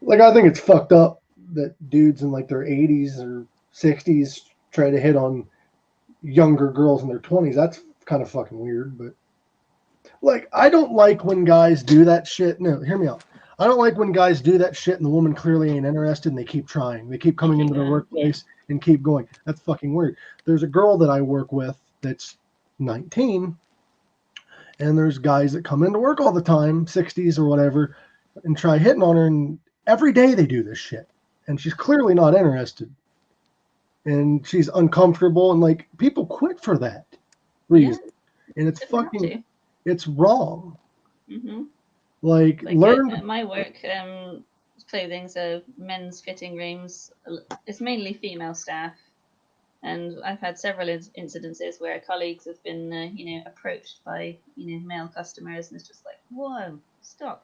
Like, I think it's fucked up that dudes in like their 80s or 60s try to hit on younger girls in their 20s. That's kind of fucking weird, but like, I don't like when guys do that shit. No, hear me out. I don't like when guys do that shit and the woman clearly ain't interested and they keep trying. They keep coming into the workplace and keep going. That's fucking weird. There's a girl that I work with that's 19, and there's guys that come into work all the time, 60s or whatever, and try hitting on her, and every day they do this shit. And she's clearly not interested. And she's uncomfortable, and like, people quit for that reason. And it's fucking, it's wrong. Like learn. At my work, clothing, so men's fitting rooms, it's mainly female staff. And I've had several incidences where colleagues have been, approached by, male customers, and it's just like, whoa, stop.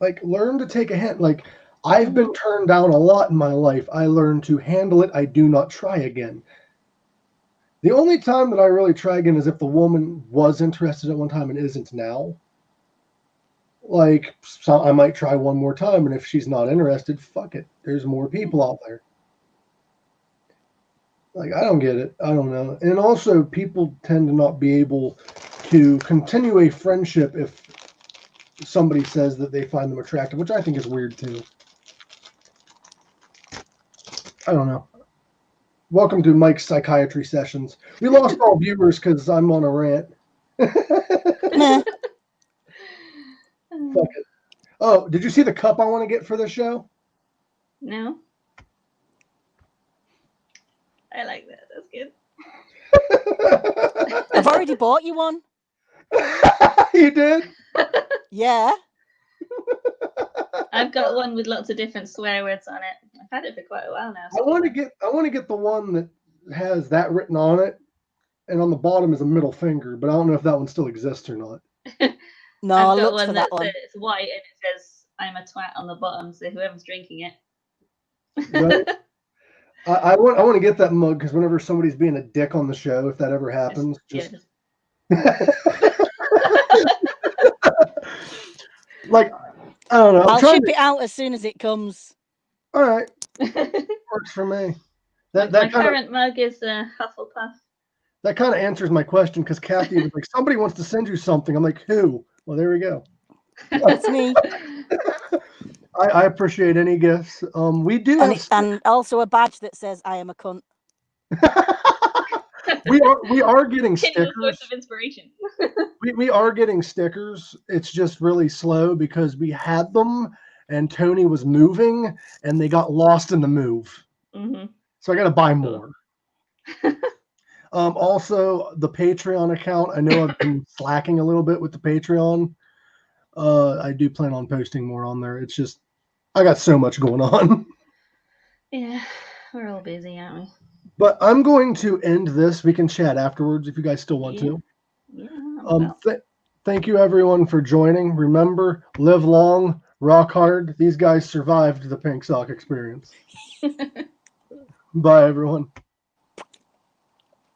Like, learn to take a hint. Like, I've been turned down a lot in my life. I learned to handle it. I do not try again. The only time that I really try again is if the woman was interested at one time and isn't now. Like, so I might try one more time, and if she's not interested, fuck it. There's more people out there. Like, I don't get it. I don't know. And also, people tend to not be able to continue a friendship if somebody says that they find them attractive, which I think is weird too. I don't know. Welcome to Mike's Psychiatry Sessions. We lost all viewers because I'm on a rant. Fuck it. Oh, did you see the cup I want to get for the show? No. I like that. That's good. I've already bought you one. You did? Yeah. I've got one with lots of different swear words on it. I've had it for quite a while now. So I want to get the one that has that written on it, and on the bottom is a middle finger, but I don't know if that one still exists or not. No, I've I got looked for one that one. it's white and it says "I'm a twat" on the bottom, so whoever's drinking it. Right? I want to get that mug because whenever somebody's being a dick on the show, if that ever happens, like, I don't know. I'll ship it out as soon as it comes. All right, works for me. My current mug is Hufflepuff. That kind of answers my question because Kathy was like, somebody wants to send you something. I'm like, who? Well, there we go. That's me. I appreciate any gifts. We do and also a badge that says I am a cunt. we are getting stickers. Source of inspiration. we are getting stickers. It's just really slow because we had them and Tony was moving and they got lost in the move. So I got to buy more. Also, the Patreon account. I know I've been slacking a little bit with the Patreon. I do plan on posting more on there. It's just I got so much going on. Yeah, we're all busy, aren't we? But I'm going to end this. We can chat afterwards if you guys still want to. Yeah. Thank you everyone for joining. Remember, live long, rock hard. These guys survived the Pink Sock experience. Bye, everyone.